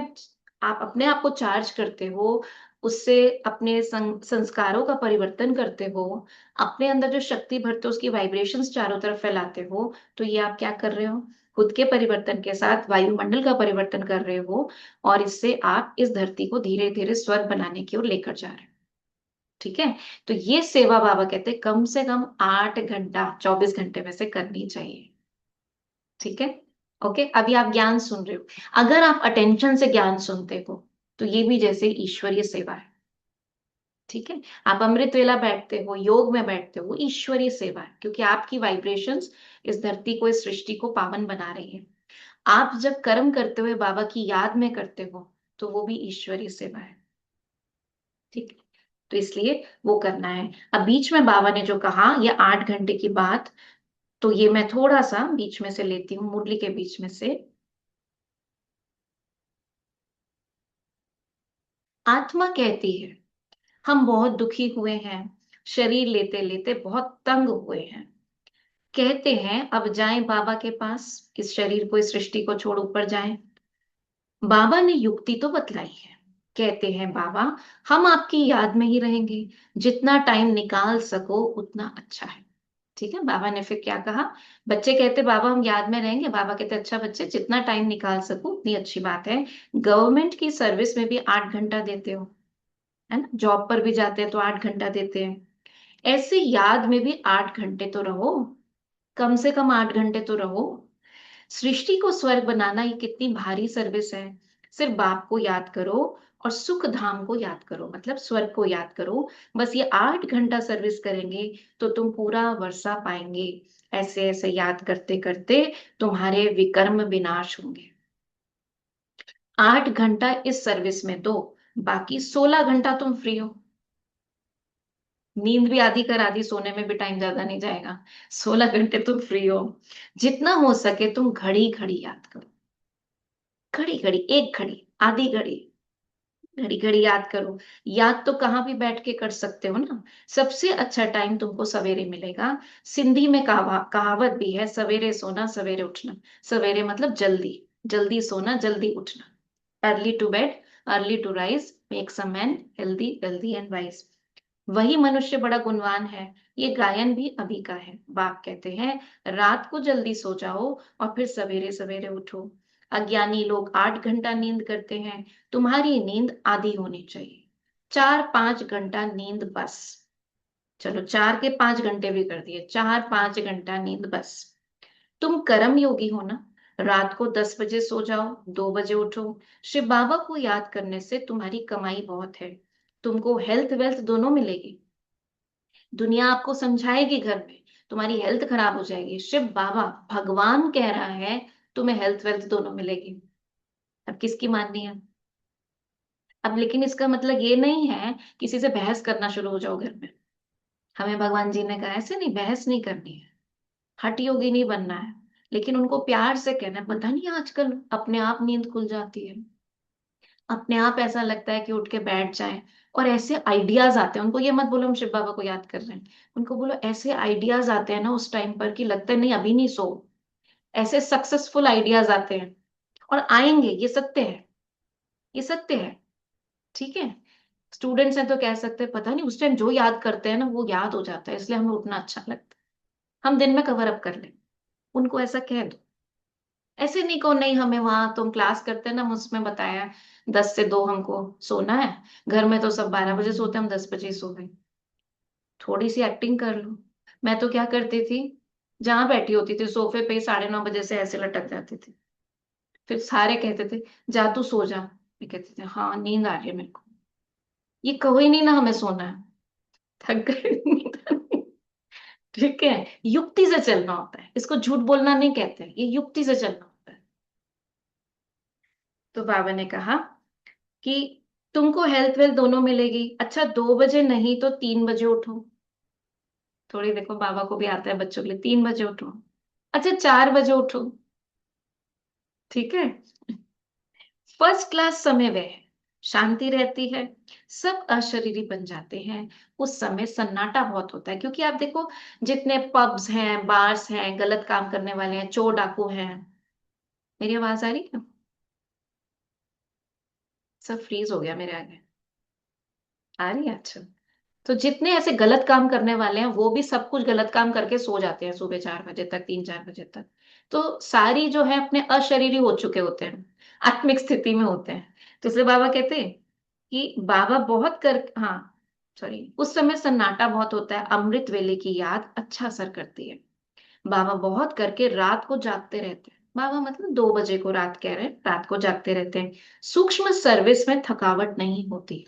आप अपने आप को चार्ज करते हो, उससे अपने संस्कारों का परिवर्तन करते हो, अपने अंदर जो शक्ति भरते हो उसकी वाइब्रेशंस चारों तरफ फैलाते हो। तो ये आप क्या कर रहे हो, खुद के परिवर्तन के साथ वायुमंडल का परिवर्तन कर रहे हो, और इससे आप इस धरती को धीरे धीरे स्वर्ग बनाने की ओर लेकर जा रहे हो। ठीक है, तो ये सेवा बाबा कहते हैं कम से कम 8 घंटा 24 घंटे में से करनी चाहिए। ठीक है, ओके, अभी आप ज्ञान सुन रहे हो, अगर आप अटेंशन से ज्ञान सुनते हो, तो ये भी जैसे ईश्वरीय सेवा है। ठीक है। आप अमृत वेला बैठते हो, योग में बैठते हो, वो ईश्वरीय सेवा है, क्योंकि आपकी वाइब्रेशंस इस धरती को, इस सृष्टि को पावन बना रही है। आप जब कर्म करते हुए बाबा की याद में करते हो, तो वो भी ईश्वरीय सेवा है। ठीक है। तो इसलिए वो करना है। अब बीच में बाबा ने जो कहा ये 8 घंटे की बात, तो ये मैं थोड़ा सा बीच में से लेती हूँ, मुरली के बीच में से। आत्मा कहती है हम बहुत दुखी हुए हैं, शरीर लेते लेते बहुत तंग हुए हैं। कहते हैं अब जाएं बाबा के पास, इस शरीर को, इस सृष्टि को छोड़ ऊपर जाएं। बाबा ने युक्ति तो बतलाई है। कहते हैं बाबा हम आपकी याद में ही रहेंगे, जितना टाइम निकाल सको उतना अच्छा है। ठीक है। बाबा ने फिर क्या कहा? बच्चे कहते बाबा हम याद में रहेंगे, बाबा कहते अच्छा बच्चे जितना टाइम निकाल सको उतनी अच्छी बात है। गवर्नमेंट की सर्विस में भी 8 घंटा देते हो, है ना, जॉब पर भी जाते हैं तो 8 घंटा देते हैं, ऐसे याद में भी 8 घंटे तो रहो, कम से कम 8 घंटे तो रहो। सृष्टि को स्वर्ग बनाना ये कितनी भारी सर्विस है। सिर्फ बाप को याद करो और सुख धाम को याद करो, मतलब स्वर्ग को याद करो। बस ये 8 घंटा सर्विस करेंगे तो तुम पूरा वर्षा पाएंगे। ऐसे ऐसे याद करते करते तुम्हारे विकर्म विनाश होंगे। 8 घंटा इस सर्विस में दो, बाकी 16 घंटा तुम फ्री हो। नींद भी आधी कर आधी, सोने में भी टाइम ज्यादा नहीं जाएगा। 16 घंटे तुम फ्री हो। जितना हो सके तुम घड़ी घड़ी याद करो, घड़ी घड़ी, एक घड़ी, आधी घड़ी, घड़ी घड़ी याद करो। याद तो कहाँ भी बैठ के कर सकते हो ना। सबसे अच्छा टाइम तुमको सवेरे मिलेगा। सिंधी में कहावत भी है, सवेरे सोना सवेरे उठना। सवेरे मतलब जल्दी, जल्दी सोना जल्दी उठना। Early to bed, early to rise makes a man healthy, wealthy and wise. वही मनुष्य बड़ा गुणवान है। ये गायन भी अभी का है। बाप कहते हैं रात को जल्दी सो जाओ और फिर सवेरे सवेरे उठो। अज्ञानी लोग 8 घंटा नींद करते हैं, तुम्हारी नींद आधी होनी चाहिए। 4-5 घंटा नींद बस। चलो 4 के 5 घंटे भी कर दिए, 4-5 घंटा नींद बस। तुम कर्म योगी हो ना। रात को 10 बजे सो जाओ, 2 बजे उठो। शिव बाबा को याद करने से तुम्हारी कमाई बहुत है। तुमको हेल्थ वेल्थ दोनों मिलेगी। दुनिया आपको समझाएगी घर में, तुम्हारी हेल्थ खराब हो जाएगी। शिव बाबा भगवान कह रहा है तुम्हें हेल्थ वेल्थ दोनों मिलेगी। अब किसकी माननी है? अब लेकिन इसका मतलब ये नहीं है किसी से बहस करना शुरू हो जाओ घर में। हमें भगवान जी ने कहा ऐसे नहीं, बहस नहीं करनी है, हठ योगी नहीं बनना है। लेकिन उनको प्यार से कहना है। पता नहीं आजकल अपने आप नींद खुल जाती है, अपने आप ऐसा लगता है कि उठ के बैठ जाएं। और ऐसे आइडियाज आते हैं, उनको ये मत बोलो हम शिव बाबा को याद कर रहे हैं, उनको बोलो ऐसे आइडियाज आते हैं ना उस टाइम पर कि लगता है नहीं अभी नहीं सो। ऐसे सक्सेसफुल आइडियाज आते हैं और आएंगे, ये सत्य है, ये सत्य है। ठीक है। स्टूडेंट्स हैं तो कह सकते हैं पता नहीं उस टाइम जो याद करते हैं ना वो याद हो जाता है, इसलिए हमें उठना अच्छा लगता है, हम दिन में कवर अप कर लें। उनको ऐसा कह दो। ऐसे नहीं कहो नहीं हमें वहां तुम क्लास करते हैं ना, उसमें बताया 10 से 2 हमको सोना है। घर में तो सब 12 बजे सोते हैं, हम 10 बजे ही सो गए। थोड़ी सी एक्टिंग कर लो। मैं तो क्या करती थी, जहां बैठी होती थी सोफे पे 9:30 बजे से ऐसे लटक जाती थी। फिर सारे कहते थे जा तू सो जा, मैं कहती थी हाँ नींद आ रही है मेरे को। ये कहो ही नहीं ना हमें सोना है, थक गए। ठीक है। युक्ति से चलना होता है, इसको झूठ बोलना नहीं कहते, ये युक्ति से चलना होता है। तो बाबा ने कहा कि तुमको हेल्थ वेल्थ दोनों मिलेगी। अच्छा 2 बजे नहीं तो 3 बजे उठो। थोड़ी देखो बाबा को भी आता है बच्चों के लिए, 3 बजे उठो। अच्छा 4 बजे उठो। ठीक है। फर्स्ट क्लास समय वह है, शांति रहती है, सब अशरीरी बन जाते हैं। उस समय सन्नाटा बहुत होता है, क्योंकि आप देखो जितने पब्स हैं, बार्स हैं, गलत काम करने वाले हैं, चोर डाकू हैं। मेरी आवाज आ रही है? सब फ्रीज हो गया मेरे आगे। आ रही है? अच्छा। तो जितने ऐसे गलत काम करने वाले हैं वो भी सब कुछ गलत काम करके सो जाते हैं सुबह 4 बजे तक, 3-4 बजे तक। तो सारी जो है अपने अशरीरी हो चुके होते हैं, आत्मिक स्थिति में होते हैं। तो इसलिए बाबा कहते हैं कि बाबा बहुत कर, हाँ सॉरी, उस समय सन्नाटा बहुत होता है, अमृत वेले की याद अच्छा असर करती है। बाबा बहुत करके रात को जागते रहते हैं। बाबा मतलब 2 बजे को रात कह रहे हैं, रात को जागते रहते हैं। सूक्ष्म सर्विस में थकावट नहीं होती।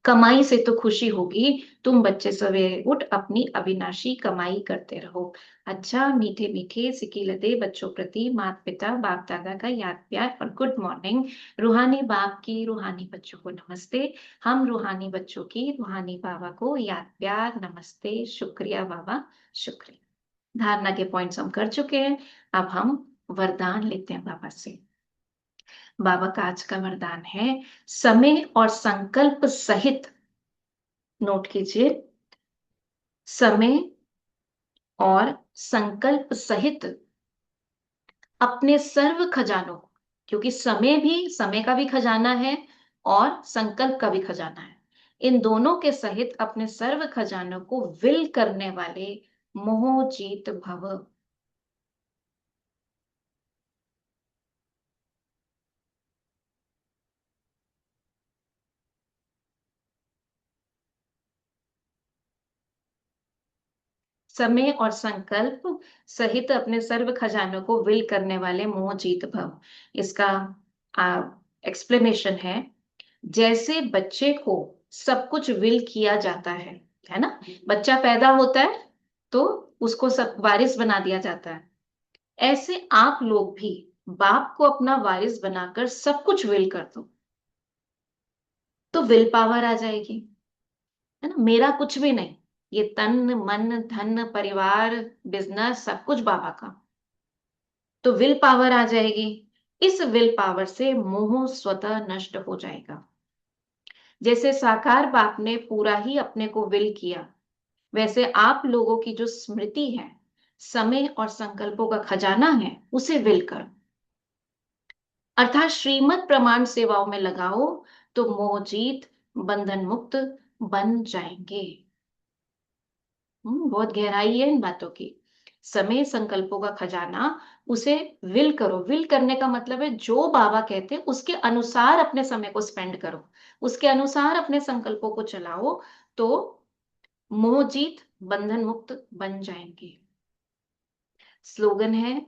कमाई से तो खुशी होगी, तुम बच्चे सवेरे उठ अपनी अविनाशी कमाई करते रहो। अच्छा, मीठे मीठे सिकीलते बच्चों प्रति माता पिता बाप दादा का याद प्यार और गुड मॉर्निंग। रूहानी बाप की रूहानी बच्चों को नमस्ते। हम रूहानी बच्चों की रूहानी बाबा को याद प्यार नमस्ते, शुक्रिया बाबा, शुक्रिया। धारणा के पॉइंट्स हम कर चुके हैं। अब हम वरदान लेते हैं बाबा से। बाबा का आज का वरदान है, समय और संकल्प सहित, नोट कीजिए, समय और संकल्प सहित अपने सर्व खजानों को, क्योंकि समय का भी खजाना है और संकल्प का भी खजाना है, इन दोनों के सहित अपने सर्व खजानों को विल करने वाले मोह जीत भव। समय और संकल्प सहित अपने सर्व खजानों को विल करने वाले मोह जीत भव। इसका एक्सप्लेनेशन है, जैसे बच्चे को सब कुछ विल किया जाता है ना, बच्चा पैदा होता है तो उसको सब वारिस बना दिया जाता है, ऐसे आप लोग भी बाप को अपना वारिस बनाकर सब कुछ विल कर दो, तो विल पावर आ जाएगी, है ना। मेरा कुछ भी नहीं, ये तन मन धन परिवार बिजनेस सब कुछ बाबा का, तो विल पावर आ जाएगी। इस विल पावर से मोह स्वतः नष्ट हो जाएगा। जैसे साकार बाप ने पूरा ही अपने को विल किया, वैसे आप लोगों की जो स्मृति है, समय और संकल्पों का खजाना है, उसे विल कर, अर्थात श्रीमत प्रमाण सेवाओं में लगाओ, तो मोहजीत बंधन मुक्त बन जाएंगे। बहुत गहराई है इन बातों की। समय संकल्पों का खजाना, उसे विल करो। विल करने का मतलब है जो बाबा कहते हैं उसके अनुसार अपने समय को स्पेंड करो, उसके अनुसार अपने संकल्पों को चलाओ, तो मोहजीत बंधन मुक्त बन जाएंगे। स्लोगन है,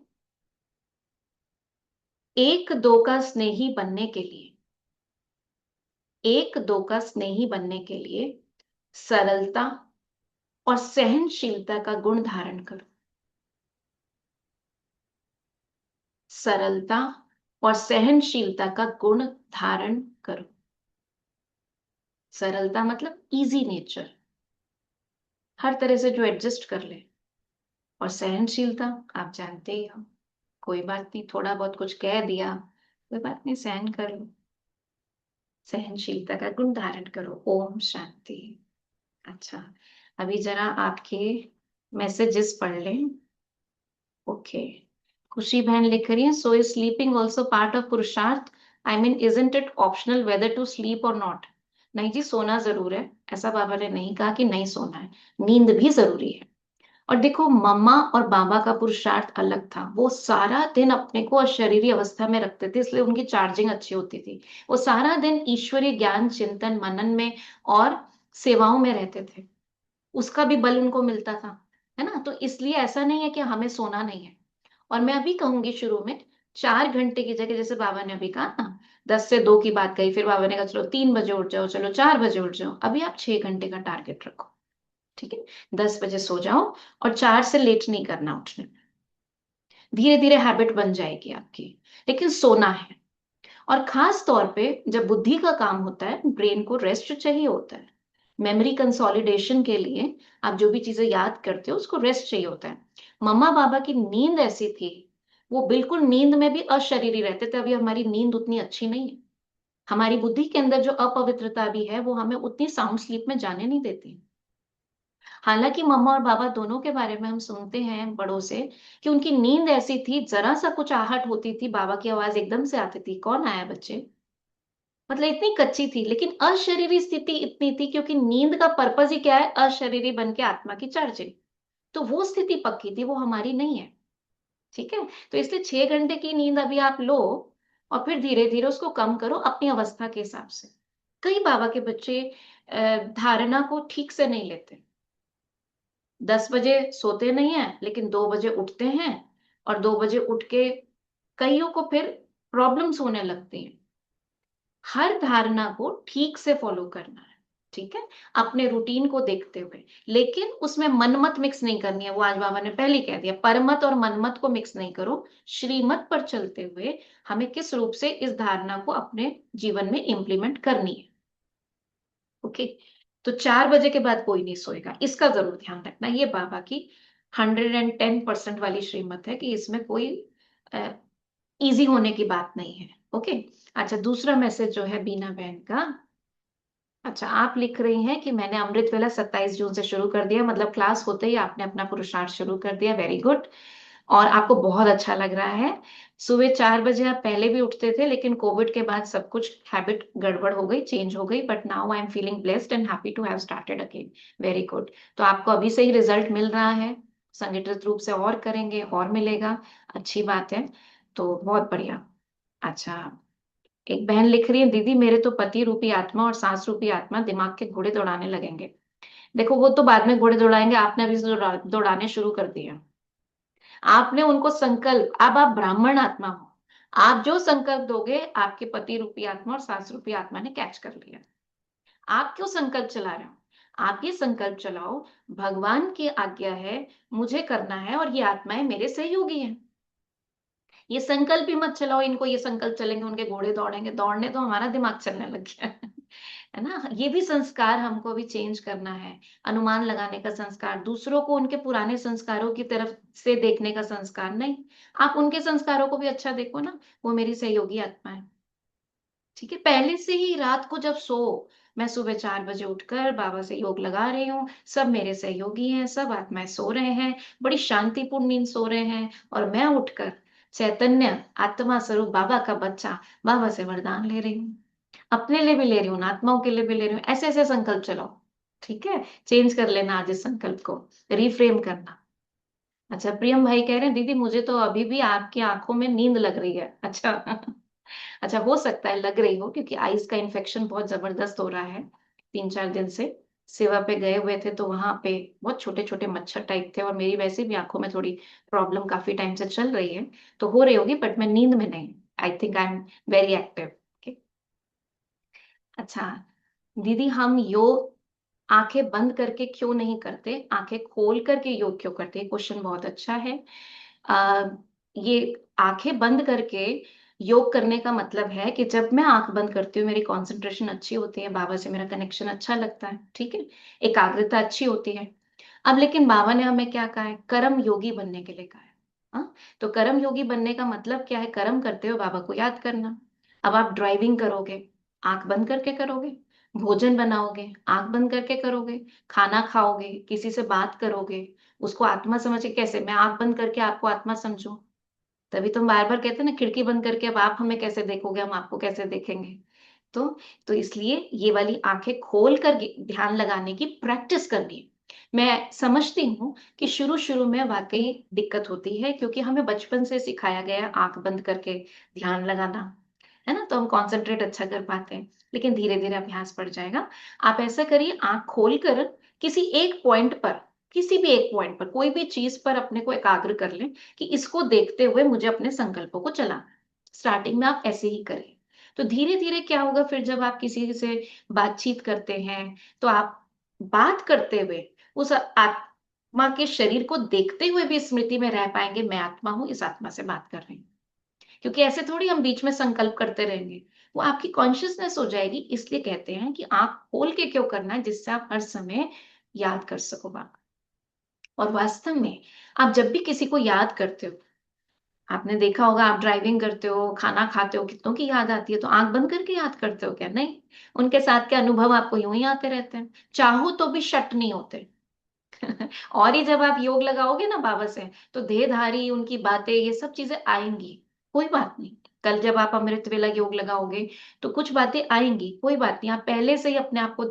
एक दो का स्नेही बनने के लिए, एक दो का स्नेही बनने के लिए सरलता और सहनशीलता का गुण धारण करो। सरलता और सहनशीलता का गुण धारण करो। सरलता मतलब इजी नेचर, हर तरह से जो एडजस्ट कर ले, और सहनशीलता आप जानते ही हो, कोई बात नहीं, थोड़ा बहुत कुछ कह दिया, कोई बात नहीं, सहन कर लो। सहनशीलता का गुण धारण करो। ओम शांति। अच्छा, अभी जरा आपके मैसेजेस पढ़ लें। ओके, खुशी बहन लिख रही है, so is sleeping also part of purushartha? I mean isn't it optional whether to sleep और नॉट? नहीं जी, सोना जरूर है, ऐसा बाबा ने नहीं कहा कि नहीं सोना है, नींद भी जरूरी है। और देखो, मम्मा और बाबा का पुरुषार्थ अलग था, वो सारा दिन अपने को अशरीरी अवस्था में रखते थे, इसलिए उनकी चार्जिंग अच्छी होती थी। वो सारा दिन ईश्वरीय ज्ञान चिंतन मनन में और सेवाओं में रहते थे, उसका भी बल उनको मिलता था, है ना। तो इसलिए ऐसा नहीं है कि हमें सोना नहीं है। और मैं अभी कहूंगी शुरू में, 4 घंटे की जगह, जैसे बाबा ने अभी कहा ना, 10 से 2 की बात कही, फिर बाबा ने कहा चलो 3 बजे उठ जाओ, चलो 4 बजे उठ जाओ, अभी आप 6 घंटे का टारगेट रखो, ठीक है। 10 बजे सो जाओ और 4 से लेट नहीं करना उठने में, धीरे धीरे हैबिट बन जाएगी आपकी, लेकिन सोना है। और खास तौर पे जब बुद्धि का काम होता है, ब्रेन को रेस्ट चाहिए होता है, मेमोरी कंसोलिडेशन के लिए आप जो भी चीजें याद करते हो उसको रेस्ट चाहिए होता है। मम्मा बाबा की नींद ऐसी थी, वो बिल्कुल नींद में भी अशरीरी रहते थे। अभी हमारी नींद उतनी अच्छी नहीं है, हमारी बुद्धि के अंदर जो अपवित्रता भी है वो हमें उतनी साउंड स्लीप में जाने नहीं देती। हालांकि मम्मा और बाबा दोनों के बारे में हम सुनते हैं बड़ों से कि उनकी नींद ऐसी थी, जरा सा कुछ आहट होती थी, बाबा की आवाज एकदम से आती थी, कौन आया बच्चे, मतलब इतनी कच्ची थी। लेकिन अशरीरी स्थिति इतनी थी, क्योंकि नींद का पर्पज ही क्या है, अशरीरी बन के आत्मा की चार्जिंग, तो वो स्थिति पक्की थी, वो हमारी नहीं है, ठीक है। तो इसलिए 6 घंटे की नींद अभी आप लो, और फिर धीरे धीरे उसको कम करो अपनी अवस्था के हिसाब से। कई बाबा के बच्चे धारणा को ठीक से नहीं लेते, 10 बजे सोते नहीं है लेकिन 2 बजे उठते हैं, और 2 बजे उठ के कईयों को फिर प्रॉब्लम्स होने लगती हैं। हर धारणा को ठीक से फॉलो करना है, ठीक है, अपने रूटीन को देखते हुए, लेकिन उसमें मनमत मिक्स नहीं करनी है। वो आज बाबा ने पहले ही कह दिया, परमत और मनमत को मिक्स नहीं करो। श्रीमत पर चलते हुए हमें किस रूप से इस धारणा को अपने जीवन में इंप्लीमेंट करनी है। ओके, तो 4 बजे के बाद कोई नहीं सोएगा, इसका जरूर ध्यान रखना। ये बाबा की 110% वाली श्रीमत है कि इसमें कोई इजी होने की बात नहीं है। ओके, अच्छा, दूसरा मैसेज जो है बीना बहन का। अच्छा, आप लिख रही हैं कि मैंने अमृत वेला 27 जून से शुरू कर दिया, मतलब क्लास होते ही आपने अपना पुरुषार्थ शुरू कर दिया। Very good. और आपको बहुत अच्छा लग रहा है। सुबह 4 बजे आप पहले भी उठते थे, लेकिन कोविड के बाद सब कुछ हैबिट गड़बड़ हो गई, चेंज हो गई, but now I am feeling blessed and happy to have started again. Very good. तो आपको अभी से ही रिजल्ट मिल रहा है, संगठित रूप से और करेंगे और मिलेगा, अच्छी बात है। तो बहुत बढ़िया। अच्छा, एक बहन लिख रही है, दीदी मेरे तो पति रूपी आत्मा और सास रूपी आत्मा दिमाग के घोड़े दौड़ाने लगेंगे। देखो, वो तो बाद में घोड़े दौड़ाएंगे, आपने अभी से दौड़ाने शुरू कर दिया। आपने उनको संकल्प, अब आप ब्राह्मण आत्मा हो, आप जो संकल्प दोगे आपके पति रूपी आत्मा और सास रूपी आत्मा ने कैच कर लिया। आप क्यों संकल्प चला रहे हो? आप ये संकल्प चलाओ, भगवान की आज्ञा है, मुझे करना है और ये आत्माएं मेरे सहयोगी हैं। ये संकल्प ही मत चलाओ इनको, ये संकल्प चलेंगे उनके घोड़े दौड़ेंगे, दौड़ने तो हमारा दिमाग चलने लग गया है ना। ये भी संस्कार हमको भी चेंज करना है। अनुमान लगाने का संस्कार, दूसरों को उनके पुराने संस्कारों की तरफ से देखने का संस्कार नहीं, आप उनके संस्कारों को भी अच्छा देखो ना, वो मेरी सहयोगी आत्मा है। ठीक है, पहले से ही रात को जब सो, मैं सुबह 4 बजे उठकर बाबा से योग लगा रही हूँ, सब मेरे सहयोगी हैं, सब आत्माएं सो रहे हैं, बड़ी शांतिपूर्ण नींद सो रहे हैं, और मैं उठकर चैतन्य आत्मा स्वरूप बाबा का बच्चा बाबा से वरदान ले रही हूँ। अपने लिए भी ले रही हूँ, आत्माओं के लिए भी ले रही हूँ। ऐसे ऐसे संकल्प चलाओ। ठीक है, चेंज कर लेना आज इस संकल्प को, रिफ्रेम करना। अच्छा, प्रियम भाई कह रहे हैं, दीदी मुझे तो अभी भी आपकी आंखों में नींद लग रही है। अच्छा अच्छा, हो सकता है लग रही हो, क्योंकि आइस का इन्फेक्शन बहुत जबरदस्त हो रहा है 3-4 दिन से। सेवा पे गए हुए थे तो वहां पे बहुत छोटे छोटे मच्छर टाइप थे, और मेरी वैसे भी आंखों में थोड़ी प्रॉब्लम काफी टाइम से चल रही है, तो हो रही होगी, बट मैं नींद में नहीं। I think I am very active. अच्छा, दीदी हम योग आंखें बंद करके क्यों नहीं करते, आंखें खोल करके योग क्यों करते? क्वेश्चन बहुत अच्छा है। आ, ये आंखें बंद करके योग करने का मतलब है कि जब मैं आंख बंद करती हूँ मेरी कंसंट्रेशन अच्छी होती है, बाबा से मेरा कनेक्शन अच्छा लगता है, ठीक है, एकाग्रता अच्छी होती है। अब लेकिन बाबा ने हमें क्या कहा है? कर्म योगी बनने के लिए कहा है। हाँ, तो कर्म योगी बनने का मतलब क्या है? कर्म करते हो बाबा को याद करना। अब आप ड्राइविंग करोगे, आंख बंद करके करोगे, भोजन बनाओगे आंख बंद करके करोगे, खाना खाओगे, किसी से बात करोगे, उसको आत्मा समझ के, कैसे मैं आंख बंद करके आपको आत्मा समझूं? तभी तुम बार बार कहते हैं ना, खिड़की बंद करके अब आप हमें कैसे देखोगे, हम आपको कैसे देखेंगे? तो तो इसलिए ये वाली आंखें खोल कर ध्यान लगाने की प्रैक्टिस करनी है। मैं समझती हूँ कि शुरू शुरू में वाकई दिक्कत होती है, क्योंकि हमें बचपन से सिखाया गया है आंख बंद करके ध्यान लगाना, है ना, तो हम कंसंट्रेट अच्छा कर पाते हैं, लेकिन धीरे धीरे अभ्यास पड़ जाएगा। आप ऐसा करिए, आंख खोलकर किसी एक पॉइंट पर, किसी भी एक पॉइंट पर कोई भी चीज पर अपने को एकाग्र कर लें कि इसको देखते हुए मुझे अपने संकल्पों को चलाना। स्टार्टिंग में आप ऐसे ही करें, तो धीरे धीरे क्या होगा, फिर जब आप किसी से बातचीत करते हैं तो आप बात करते हुए उस आत्मा के शरीर को देखते हुए भी स्मृति में रह पाएंगे, मैं आत्मा हूं, इस आत्मा से बात कर रही हूँ। क्योंकि ऐसे थोड़ी हम बीच में संकल्प करते रहेंगे, वो आपकी कॉन्शियसनेस हो जाएगी। इसलिए कहते हैं कि आंख खोल के क्यों करना है, जिससे आप हर समय याद कर सको बात। और वास्तव में आप जब भी किसी को याद करते हो, आपने देखा होगा, आप ड्राइविंग करते हो, खाना खाते हो, कितनों की याद आती है, तो आंख बंद करके याद करते हो क्या? नहीं, उनके साथ के अनुभव आपको यूं ही आते रहते हैं, चाहो तो भी शट नहीं होते और ही जब आप योग लगाओगे ना बाबा से, तो देहधारी उनकी बातें ये सब चीजें आएंगी, कोई बात नहीं। कल जब आप अमृत वेला योग लगाओगे तो कुछ बातें आएंगी, कोई बात नहीं। आप पहले से ही अपने आप को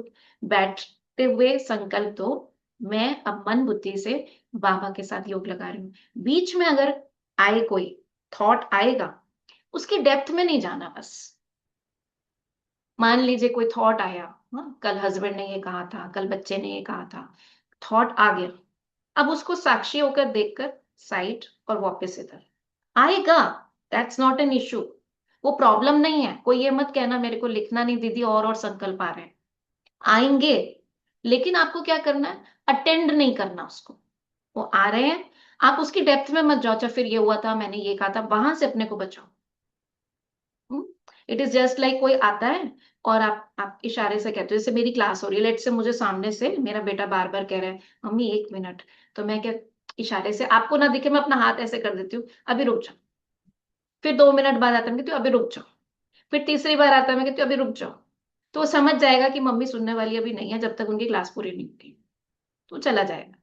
बैठते हुए संकल्प दो, मैं अब मन बुद्धि से बाबा के साथ योग लगा रही हूँ। बीच में अगर आए कोई थॉट आएगा, उसकी डेप्थ में नहीं जाना बस। मान लीजिए कोई थॉट आया, हाँ, कल हस्बैंड ने ये कहा था, कल बच्चे ने ये कहा था, थॉट आ गया, अब उसको साक्षी होकर देखकर साइड और वापस इधर आएगा, दैट्स नॉट एन इशू, वो प्रॉब्लम नहीं है। कोई ये मत कहना मेरे को लिखना नहीं दीदी और संकल्प आ रहे हैं, आएंगे, लेकिन आपको क्या करना है, अटेंड नहीं करना उसको। वो आ रहे हैं, आप उसकी डेप्थ में मत जाओ, अच्छा फिर ये हुआ था, मैंने ये कहा था, वहां से अपने को बचाओ। इट इज जस्ट लाइक कोई आता है और आप इशारे से कहते हो, जैसे मेरी क्लास हो रही है, लेट से मुझे सामने से मेरा बेटा बार बार कह रहा है मम्मी 1 मिनट, तो मैं क्या, इशारे से आपको ना दिखे मैं अपना हाथ ऐसे कर देती हूँ, अभी रुक जाओ। फिर 2 मिनट बाद आता है, मैं कहती हूँ अभी रुक जाओ। फिर तीसरी बार आता है, मैं कहती हूँ अभी रुक जाओ। तो वो समझ जाएगा कि मम्मी सुनने वाली अभी नहीं है, जब तक उनकी क्लास पूरी नहीं होती, तो वो चला जाएगा।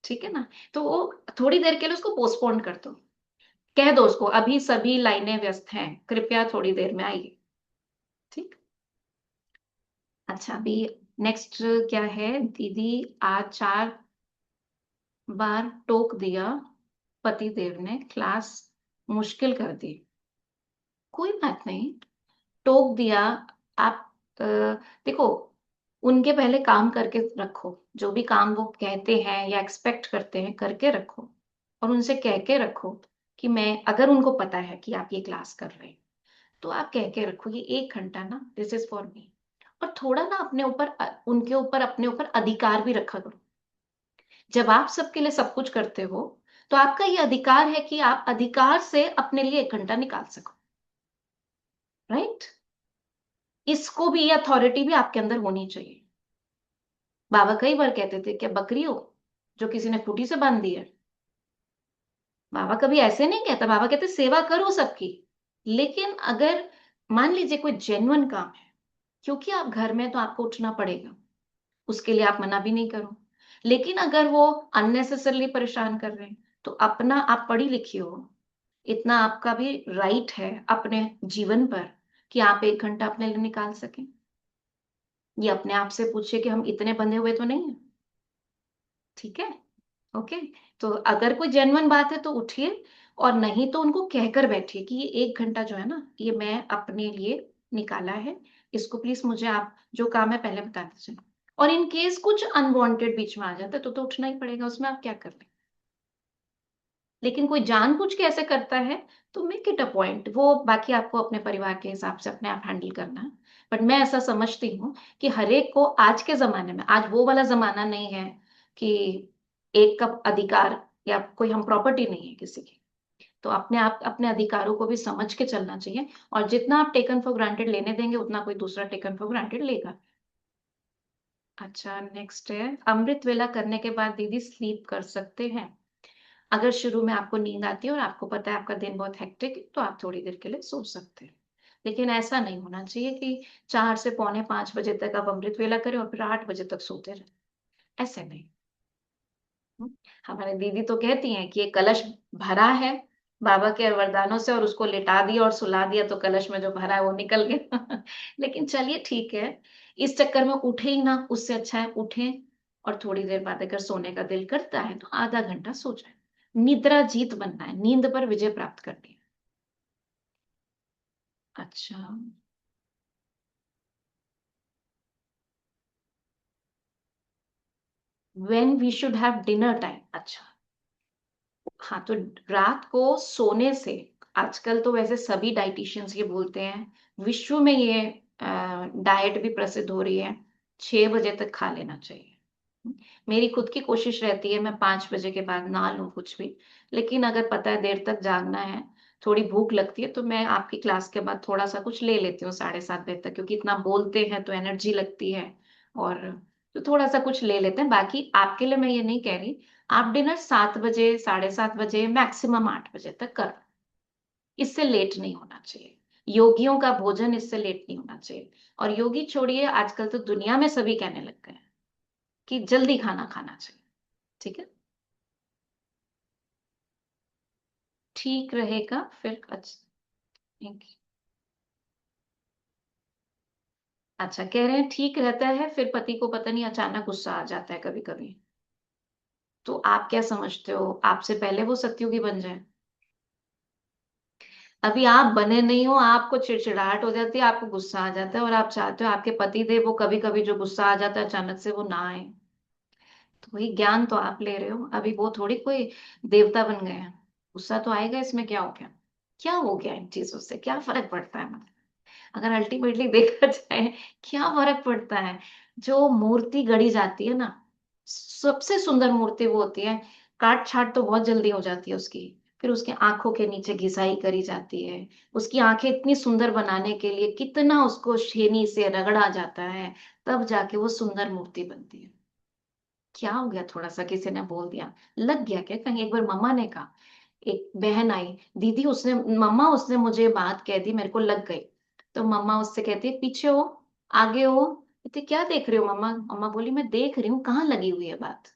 ठीक है ना। तो वो थोड़ी देर के लिए उसको पोस्टपोन कर दो, कह दो उसको अभी सभी लाइनें व्यस्त हैं, कृपया थोड़ी देर में आइए। ठीक। अच्छा, अभी नेक्स्ट क्या है, दीदी आज 4 बार टोक दिया, पति देव ने क्लास मुश्किल कर दी। कोई बात नहीं, टोक दिया। आप अ, देखो, उनके पहले काम करके रखो, जो भी काम वो कहते हैं या एक्सपेक्ट करते हैं करके रखो, और उनसे कह के रखो कि मैं, अगर उनको पता है कि आप ये क्लास कर रहे हैं, तो आप कह के रखो ये 1 घंटा ना, दिस इज फॉर मी। और थोड़ा ना अपने ऊपर उनके ऊपर अपने ऊपर अधिकार भी रखा करो। जब आप सबके लिए सब कुछ करते हो, तो आपका ये अधिकार है कि आप अधिकार से अपने लिए 1 घंटा निकाल सको। राइट। इसको भी, ये अथॉरिटी भी आपके अंदर होनी चाहिए। बाबा कई बार कहते थे, क्या बकरी हो जो किसी ने खूंटी से बांध दी है? बाबा कभी ऐसे नहीं कहता, बाबा कहते सेवा करो सबकी। लेकिन अगर मान लीजिए कोई जेन्युइन काम है, क्योंकि आप घर में, तो आपको उठना पड़ेगा, उसके लिए आप मना भी नहीं करो। लेकिन अगर वो अननेसेसरली परेशान कर रहे हैं, तो अपना, आप पढ़ी लिखी हो, इतना आपका भी राइट है अपने जीवन पर कि आप 1 घंटा अपने लिए निकाल सकें। ये अपने आप से पूछिए कि हम इतने बंधे हुए तो नहीं है। ठीक है। ओके। तो अगर कोई जेन्युइन बात है तो उठिए, और नहीं तो उनको कहकर बैठिए कि ये 1 घंटा जो है ना, ये मैं अपने लिए निकाला है, इसको प्लीज मुझे आप जो काम है पहले बता दीजिए। और इन केस कुछ अनवांटेड बीच में आ जाता है, तो उठना ही पड़ेगा, उसमें आप क्या कर लें। लेकिन कोई जानबूझ के ऐसे करता है, तो मेक इट अ पॉइंट, वो बाकी आपको अपने परिवार के हिसाब से अपने आप हैंडल करना है। बट मैं ऐसा समझती हूँ कि हरेक को आज के जमाने में, आज वो वाला जमाना नहीं है कि एक का अधिकार या कोई, हम प्रॉपर्टी नहीं है किसी की। तो अपने आप अपने अधिकारों को भी समझ के चलना चाहिए, और जितना आप टेकन फॉर ग्रांटेड लेने देंगे, उतना कोई दूसरा टेकन फॉर ग्रांटेड लेगा। अच्छा, नेक्स्ट है, अमृत वेला करने के बाद दीदी स्लीप कर सकते हैं? अगर शुरू में आपको नींद आती है और आपको पता है आपका दिन बहुत हेक्टिक है, तो आप थोड़ी देर के लिए सो सकते हैं। लेकिन ऐसा नहीं होना चाहिए कि 4 से पौने 5 बजे तक आप अमृत वेला करें और फिर 8 बजे तक सोते रहे। ऐसे नहीं। हम्म। हमारी दीदी तो कहती हैं कि ये कलश भरा है बाबा के वरदानों से, और उसको लिटा दिया और सुला दिया, तो कलश में जो भरा है वो निकल गया। लेकिन चलिए ठीक है, इस चक्कर में उठे ही ना, उससे अच्छा है उठे, और थोड़ी देर बाद अगर सोने का दिल करता है तो आधा घंटा सो जाए। निद्रा जीत बनना है, नींद पर विजय प्राप्त करनी है। अच्छा। When we should have dinner time, अच्छा। हाँ, तो रात को सोने से, आजकल तो वैसे सभी डाइटिशियंस ये बोलते हैं, विश्व में ये डाइट भी प्रसिद्ध हो रही है, 6 बजे तक खा लेना चाहिए। मेरी खुद की कोशिश रहती है मैं 5 बजे के बाद ना लूं कुछ भी। लेकिन अगर पता है देर तक जागना है, थोड़ी भूख लगती है, तो मैं आपकी क्लास के बाद थोड़ा सा कुछ ले लेती हूँ 7:30 बजे तक, क्योंकि इतना बोलते हैं तो एनर्जी लगती है। और तो थोड़ा सा कुछ ले लेते हैं, बाकी आपके लिए मैं ये नहीं कह रही। आप डिनर 7 बजे, 7:30 बजे, मैक्सिमम 8 बजे तक कर, इससे लेट नहीं होना चाहिए। योगियों का भोजन इससे लेट नहीं होना चाहिए। और योगी छोड़िए, आजकल तो दुनिया में सभी कहने लग गए हैं कि जल्दी खाना खाना चाहिए। ठीक है। ठीक रहेगा फिर, अच्छा। ठीक। अच्छा, कह रहे हैं ठीक रहता है, फिर पति को पता नहीं अचानक गुस्सा आ जाता है कभी कभी। तो आप क्या समझते हो, आपसे पहले वो सत्युगी बन जाए? अभी आप बने नहीं हो, आपको चिड़चिड़ाहट हो जाती है, आपको गुस्सा आ जाता है, और आप चाहते हो आपके पति देव वो कभी कभी जो गुस्सा आ जाता है अचानक से, वो ना आए। तो वही ज्ञान तो आप ले रहे हो, अभी वो थोड़ी कोई देवता बन गए हैं। गुस्सा तो आएगा, इसमें क्या हो गया, क्या हो गया इन चीजों से क्या फर्क पड़ता है मतलब। अगर अल्टीमेटली देखा जाए क्या फर्क पड़ता है। जो मूर्ति गढ़ी जाती है ना, सबसे सुंदर मूर्ति वो होती है, काट छाट तो बहुत जल्दी हो जाती है उसकी, फिर उसके आंखों के नीचे घिसाई करी जाती है, उसकी आंखें इतनी सुंदर बनाने के लिए कितना उसको छेनी से रगड़ा जाता है, तब जाके वो सुंदर मूर्ति बनती है। क्या हो गया, थोड़ा सा किसी ने बोल दिया, लग गया क्या कहीं? एक बार मम्मा ने कहा, एक बहन आई, दीदी उसने, मम्मा उसने मुझे बात कह दी, मेरे को लग गई। तो मम्मा उससे कहती है, पीछे हो, आगे हो। कहती क्या देख रहे हो मम्मा? मम्मा बोली, मैं देख रही हूँ कहाँ लगी हुई है बात।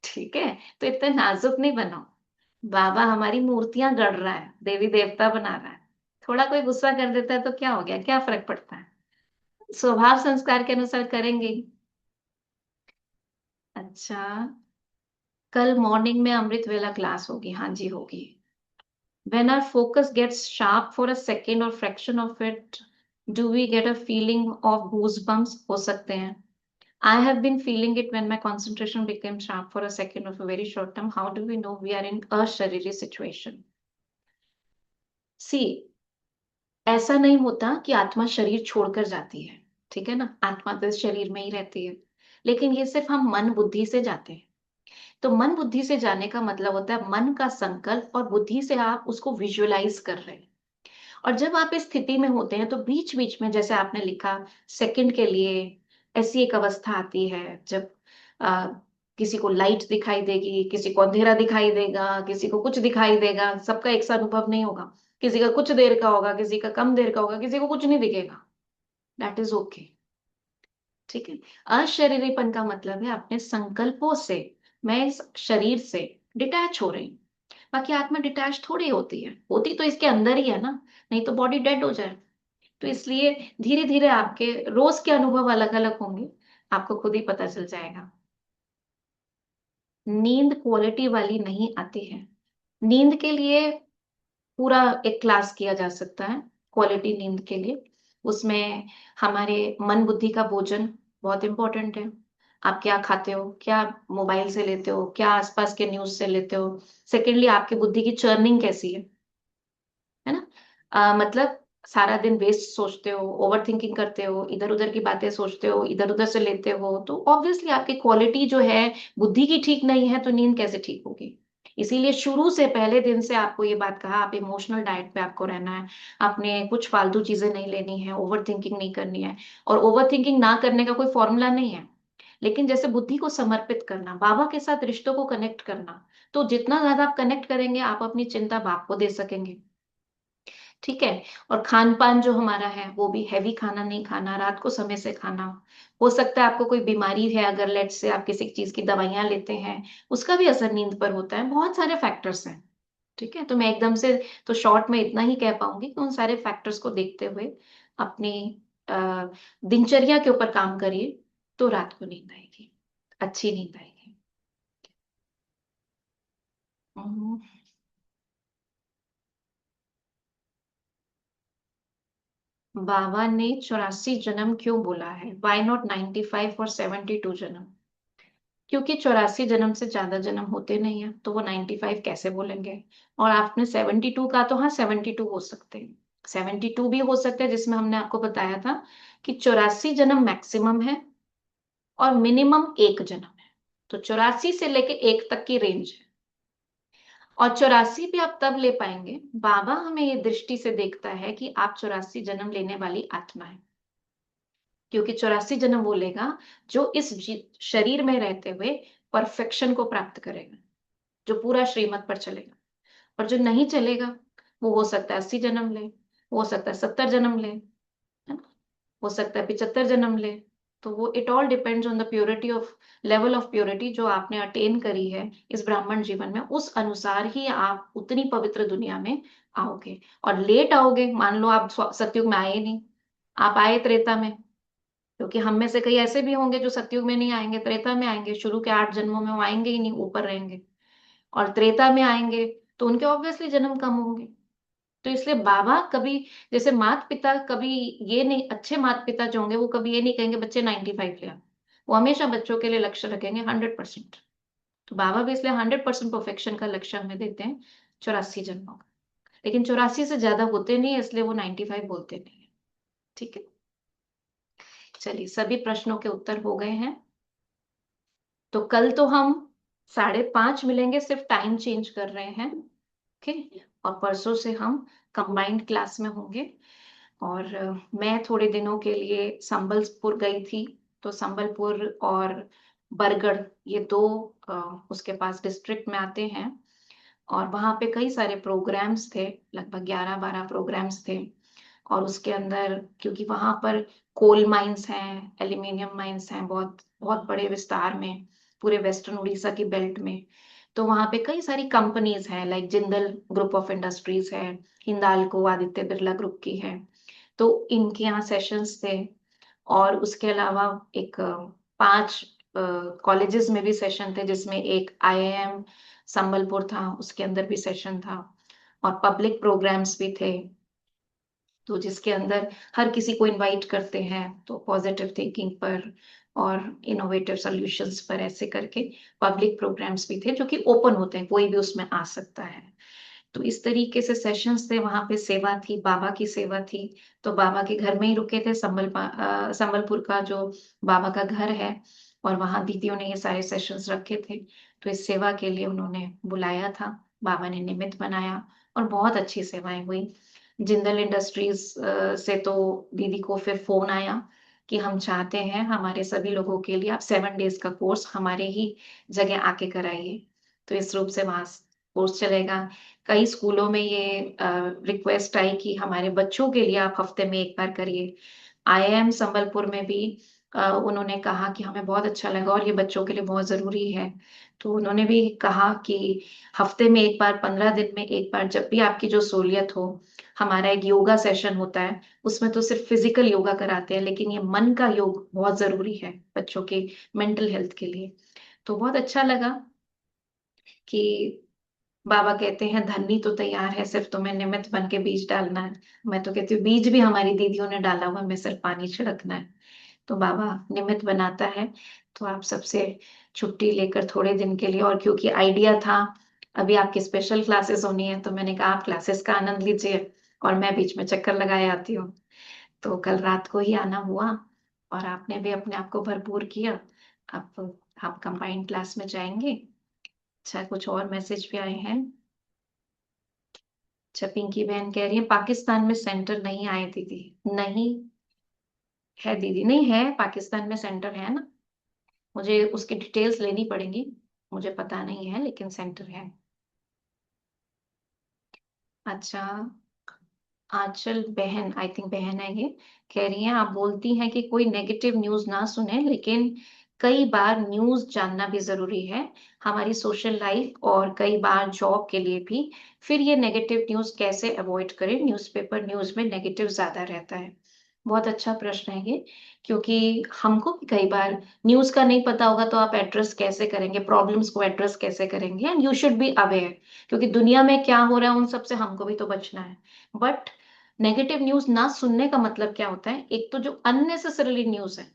ठीक है, तो इतने नाजुक नहीं बनो। बाबा हमारी मूर्तियां गढ़ रहा है, देवी देवता बना रहा है। थोड़ा कोई गुस्सा कर देता है तो क्या हो गया, क्या फर्क पड़ता है? स्वभाव संस्कार के अनुसार करेंगे ही। अच्छा, कल मॉर्निंग में अमृत वेला क्लास होगी? हाँ जी होगी। When our focus gets sharp for a second or fraction of it, do we get a feeling of goosebumps? हो सकते हैं। I have been feeling it when my concentration became sharp for a second of a very short time. How do we know we are in a shariri situation? See, ऐसा नहीं होता कि आत्मा शरीर छोड़कर जाती है, ठीक है ना, आत्मा तो इस शरीर में ही रहती है, लेकिन ये सिर्फ हम मन बुद्धि से जाते हैं। तो मन बुद्धि से जाने का मतलब होता है मन का संकल्प, और बुद्धि से आप उसको विजुअलाइज कर रहे हैं। और जब आप इस स्थिति में होते हैं तो बीच बीच में, जैसे आपने लिखा, सेकंड के लिए ऐसी एक अवस्था आती है जब आ, किसी को लाइट दिखाई देगी, किसी को अंधेरा दिखाई देगा, किसी को कुछ दिखाई देगा, सबका एक सा अनुभव नहीं होगा। किसी का कुछ देर का होगा, किसी का कम देर का होगा, किसी को कुछ नहीं दिखेगा। That is okay. ठीक है, अशरीरीपन का मतलब है अपने संकल्पों से, मैं इस शरीर से डिटैच हो रही हूँ। बाकी आत्मा डिटैच थोड़ी होती है, होती तो इसके अंदर ही है ना, नहीं तो बॉडी डेड हो जाए। तो इसलिए धीरे धीरे आपके रोज के अनुभव अलग अलग होंगे, आपको खुद ही पता चल जाएगा। नींद क्वालिटी वाली नहीं आती है। नींद के लिए पूरा एक क्लास किया जा सकता है, क्वालिटी नींद के लिए। उसमें हमारे मन बुद्धि का भोजन बहुत इंपॉर्टेंट है। आप क्या खाते हो, क्या मोबाइल से लेते हो, क्या आसपास के न्यूज से लेते हो। सेकेंडली, आपकी बुद्धि की चर्निंग कैसी है ना? मतलब सारा दिन वेस्ट सोचते हो, ओवर थिंकिंग करते हो, इधर उधर की बातें सोचते हो, इधर उधर से लेते हो, तो ऑब्वियसली आपकी क्वालिटी जो है बुद्धि की ठीक नहीं है, तो नींद कैसे ठीक होगी? इसीलिए शुरू से पहले दिन से आपको ये बात कहा, आप इमोशनल डाइट पे आपको रहना है। आपने कुछ फालतू चीजें नहीं लेनी है, ओवर थिंकिंग नहीं करनी है। और ओवर थिंकिंग ना करने का कोई फॉर्मूला नहीं है, लेकिन जैसे बुद्धि को समर्पित करना, बाबा के साथ रिश्तों को कनेक्ट करना, तो जितना ज्यादा आप कनेक्ट करेंगे, आप अपनी चिंता बाप को दे सकेंगे। ठीक है। और खान पान जो हमारा है वो भी हैवी खाना नहीं खाना, रात को समय से खाना। हो सकता है आपको कोई बीमारी है, अगर लेट से आप किसी चीज की दवाइयां लेते हैं, उसका भी असर नींद पर होता है। बहुत सारे फैक्टर्स हैं। ठीक है, तो मैं एकदम से तो शॉर्ट में इतना ही कह पाऊंगी कि उन सारे फैक्टर्स को देखते हुए अपनी अ, दिनचर्या के ऊपर काम करिए, तो रात को नींद आएगी, अच्छी नींद आएगी। हम्म, बाबा ने 84 जन्म क्यों बोला है? वाई नॉट 95 और 72 जन्म? क्योंकि 84 जन्म से ज्यादा जन्म होते नहीं है, तो वो 95 कैसे बोलेंगे? और आपने 72 का, तो हाँ 72 हो सकते हैं, 72 भी हो सकते हैं, जिसमें हमने आपको बताया था कि 84 जन्म मैक्सिमम है और मिनिमम एक जन्म है। तो 84 से लेके एक तक की रेंज है। और 84 भी आप तब ले पाएंगे, बाबा हमें ये दृष्टि से देखता है कि आप 84 जन्म लेने वाली आत्मा है। क्योंकि 84 जन्म वो लेगा जो इस शरीर में रहते हुए परफेक्शन को प्राप्त करेगा, जो पूरा श्रीमत पर चलेगा। और जो नहीं चलेगा, वो हो सकता है 80 जन्म ले, हो सकता है 70 जन्म ले, है ना, हो सकता है 75 जन्म ले। तो वो it all depends on the purity of, level of purity जो आपने अटेन करी है इस ब्राह्मण जीवन में, उस अनुसार ही आप उतनी पवित्र दुनिया में आओगे। और लेट आओगे, मान लो आप सतयुग में आए नहीं, आप आए त्रेता में, क्योंकि हम में से कई ऐसे भी होंगे जो सतयुग में नहीं आएंगे, त्रेता में आएंगे। शुरू के 8 जन्मों में वो आएंगे ही नहीं, ऊपर रहेंगे। और त्रेता में आएंगे तो उनके ऑब्वियसली जन्म कम होंगे। तो इसलिए बाबा कभी, जैसे माता पिता कभी ये नहीं, अच्छे माता पिता जो होंगे वो कभी ये नहीं कहेंगे बच्चे 95 ले आओ। वो हमेशा बच्चों के लिए लक्ष्य रखेंगे 100%। तो बाबा भी इसलिए 100% परफेक्शन का लक्ष्य हमें देते हैं 84 जन्मों का। लेकिन 84 से ज्यादा होते नहीं है, इसलिए वो 95 बोलते नहीं है। ठीक है, चलिए सभी प्रश्नों के उत्तर हो गए हैं। तो कल तो हम 5:30 मिलेंगे, सिर्फ टाइम चेंज कर रहे हैं। ओके, और परसों से हम कंबाइंड क्लास में होंगे। और मैं थोड़े दिनों के लिए संबलपुर गई थी, तो संबलपुर और बरगढ़, ये दो अ, उसके पास डिस्ट्रिक्ट में आते हैं। और वहाँ पे कई सारे प्रोग्राम्स थे, लगभग 11-12 प्रोग्राम्स थे। और उसके अंदर, क्योंकि वहाँ पर कोल माइंस हैं, एल्यूमिनियम माइंस हैं, बहुत बहुत बड़े विस्तार में, पूरे वेस्टर्न उड़ीसा की बेल्ट में। तो वहाँ पे कई सारी कंपनीज हैं, like Jindal group of industries है, हिंदाल्को आदित्य बिरला ग्रुप की है। तो इनके यहाँ सेशंस थे। और उसके अलावा एक 5 कॉलेजेस में भी सेशन थे, जिसमें एक IIM संबलपुर था, उसके अंदर भी सेशन था। और पब्लिक प्रोग्राम्स भी थे, तो जिसके अंदर हर किसी को इनवाइट करते हैं, तो पॉजिटिव थिंकिंग पर और इनोवेटिव सॉल्यूशंस पर, ऐसे करके पब्लिक प्रोग्राम्स भी थे जो कि ओपन होते हैं, कोई भी उसमें आ सकता है। तो इस तरीके से सेशंस थे। वहां पे सेवा थी, बाबा की सेवा थी। तो बाबा के घर में ही रुके थे, संबलपुर का जो बाबा का घर है, और वहां दीदियों ने ये सारे सेशंस रखे थे। तो इस सेवा के लिए उन्होंने बुलाया था, बाबा ने निमित्त बनाया, और बहुत अच्छी सेवाएं हुई। जिंदल इंडस्ट्रीज से तो दीदी को फिर फोन आया कि हम चाहते हैं हमारे सभी लोगों के लिए आप 7 डेज का कोर्स हमारे ही जगह आके कराइए। तो इस रूप से वहां कोर्स चलेगा। कई स्कूलों में ये रिक्वेस्ट आई कि हमारे बच्चों के लिए आप हफ्ते में एक बार करिए। IIM संबलपुर में भी उन्होंने कहा कि हमें बहुत अच्छा लगा और ये बच्चों के लिए बहुत जरूरी है। तो उन्होंने भी कहा कि हफ्ते में एक बार, 15 दिन में एक बार, जब भी आपकी जो सहूलियत हो। हमारा एक योगा सेशन होता है, उसमें तो सिर्फ फिजिकल योगा कराते हैं, लेकिन ये मन का योग बहुत जरूरी है बच्चों के मेंटल हेल्थ के लिए। तो बहुत अच्छा लगा कि बाबा कहते हैं धरनी तो तैयार है, सिर्फ तुम्हें निमित्त बन के बीज डालना है। मैं तो कहती हूँ बीज भी हमारी दीदियों ने डाला हुआ है, हमें सिर्फ पानी छिड़कना है। तो बाबा निमित्त बनाता है। तो आप सबसे छुट्टी लेकर थोड़े दिन के लिए, और क्योंकि आइडिया था अभी आपकी स्पेशल क्लासेस होनी है, तो मैंने कहा आप क्लासेस का आनंद लीजिए और मैं बीच में चक्कर लगाए आती हूँ। तो कल रात को ही आना हुआ, और आपने भी अपने आप को भरपूर किया। अब हम कंबाइंड क्लास में जाएंगे। अच्छा, कुछ और मैसेज भी आए हैं। अच्छा, पिंकी बहन कह रही है पाकिस्तान में सेंटर नहीं आए दीदी। नहीं है दीदी, नहीं है, पाकिस्तान में सेंटर है ना। मुझे उसकी डिटेल्स लेनी पड़ेंगी, मुझे पता नहीं है, लेकिन सेंटर है। अच्छा, आंचल बहन, आई थिंक बहन है ये, कह रही हैं आप बोलती हैं कि कोई नेगेटिव न्यूज ना सुने, लेकिन कई बार न्यूज जानना भी जरूरी है हमारी सोशल लाइफ और कई बार जॉब के लिए भी। फिर ये नेगेटिव न्यूज कैसे अवॉइड करें, न्यूज़पेपर न्यूज में नेगेटिव ज्यादा रहता है। बहुत अच्छा प्रश्न है ये, क्योंकि हमको भी कई बार न्यूज का नहीं पता होगा, तो आप एड्रेस कैसे करेंगे, प्रॉब्लम्स को एड्रेस कैसे करेंगे, and you should be aware, क्योंकि दुनिया में क्या हो रहा है उन सब से हमको भी तो बचना है। बट नेगेटिव न्यूज ना सुनने का मतलब क्या होता है, एक तो जो अननेसेसरली न्यूज है,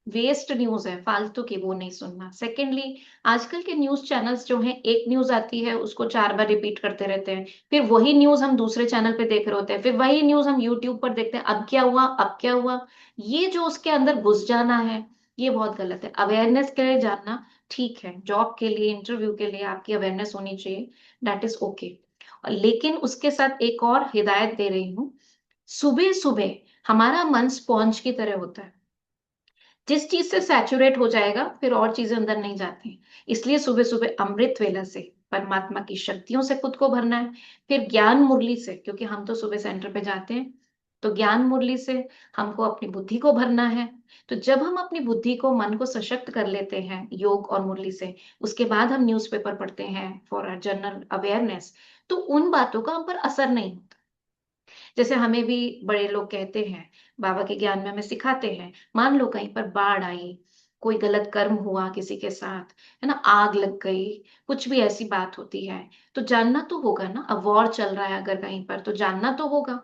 वेस्ट न्यूज है, फालतू की, वो नहीं सुनना। सेकेंडली, आजकल के न्यूज चैनल्स जो हैं, एक न्यूज आती है उसको 4 बार रिपीट करते रहते हैं, फिर वही न्यूज हम दूसरे चैनल पे देख रहे होते हैं, फिर वही न्यूज हम यूट्यूब पर देखते हैं, अब क्या हुआ, अब क्या हुआ। ये जो उसके अंदर घुस जाना है, ये बहुत गलत है। अवेयरनेस के लिए जानना ठीक है, जॉब के लिए, इंटरव्यू के लिए आपकी अवेयरनेस होनी चाहिए, दैट इज ओके। लेकिन उसके साथ एक और हिदायत दे रही हूँ, सुबह सुबह हमारा मन स्पॉन्ज की तरह होता है, जिस चीज से सैचुरेट हो जाएगा फिर और चीजें अंदर नहीं जाती। इसलिए सुबह सुबह अमृत वेला से परमात्मा की शक्तियों से खुद को भरना है। फिर ज्ञान मुरली से, क्योंकि हम तो सुबह सेंटर पे जाते हैं, तो ज्ञान मुरली से हमको अपनी बुद्धि को भरना है। तो जब हम अपनी बुद्धि को, मन को सशक्त कर लेते हैं योग और मुरली से, उसके बाद हम न्यूज़पेपर पढ़ते हैं फॉर जनरल अवेयरनेस, तो उन बातों का हम पर असर नहीं होता। जैसे हमें भी बड़े लोग कहते हैं, बाबा के ज्ञान में हमें सिखाते हैं, मान लो कहीं पर बाढ़ आई, कोई गलत कर्म हुआ किसी के साथ, है ना, आग लग गई, कुछ भी ऐसी बात होती है, तो जानना तो होगा ना। अब वॉर चल रहा है अगर कहीं पर, तो जानना तो होगा,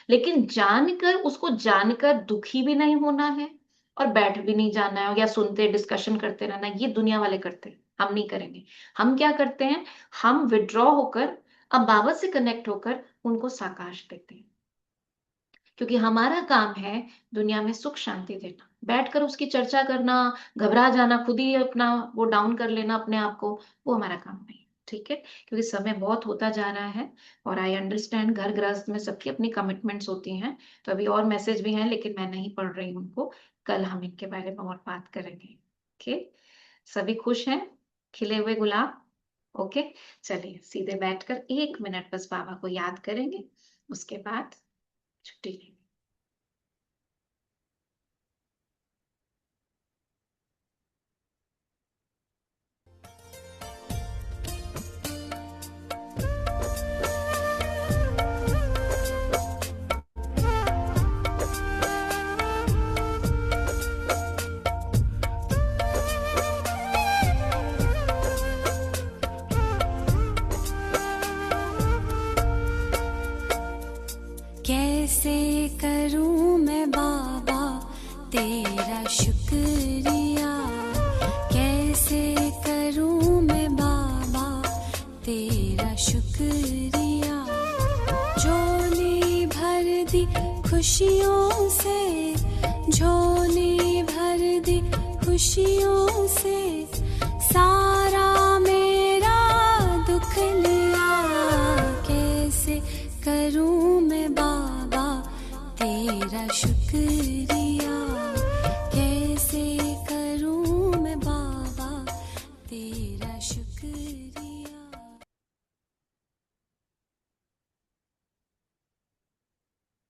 लेकिन जानकर, उसको जानकर दुखी भी नहीं होना है, और बैठ भी नहीं जाना है या सुनते डिस्कशन करते रहना, ये दुनिया वाले करते हैं, हम नहीं करेंगे। हम क्या करते हैं, हम विड्रॉ होकर अब बाबा से कनेक्ट होकर उनको साकाश देते हैं, क्योंकि हमारा काम है दुनिया में सुख शांति देना। बैठकर उसकी चर्चा करना, घबरा जाना, खुद ही अपना वो डाउन कर लेना अपने आप को, वो हमारा काम नहीं है, ठीक है? क्योंकि समय बहुत होता जा रहा है और आई अंडरस्टैंड घर गृहस्थ में सबकी अपनी कमिटमेंट्स होती हैं। तो अभी और मैसेज भी हैं लेकिन मैं नहीं पढ़ रही हूँ उनको, कल हम इनके बारे में और बात करेंगे। ओके, सभी खुश हैं? खिले हुए गुलाब। ओके, चलिए सीधे बैठकर 1 मिनट बस बाबा को याद करेंगे, उसके बाद छुट्टी लेंगे। कैसे करूं मैं बाबा तेरा शुक्रिया, कैसे करूं मैं बाबा तेरा शुक्रिया। झोली भर दी खुशियों से, झोली भर दी खुशियों से, सारा मेरा दुख लिया। कैसे करूं मैं बाबा तेरा शुक्रिया।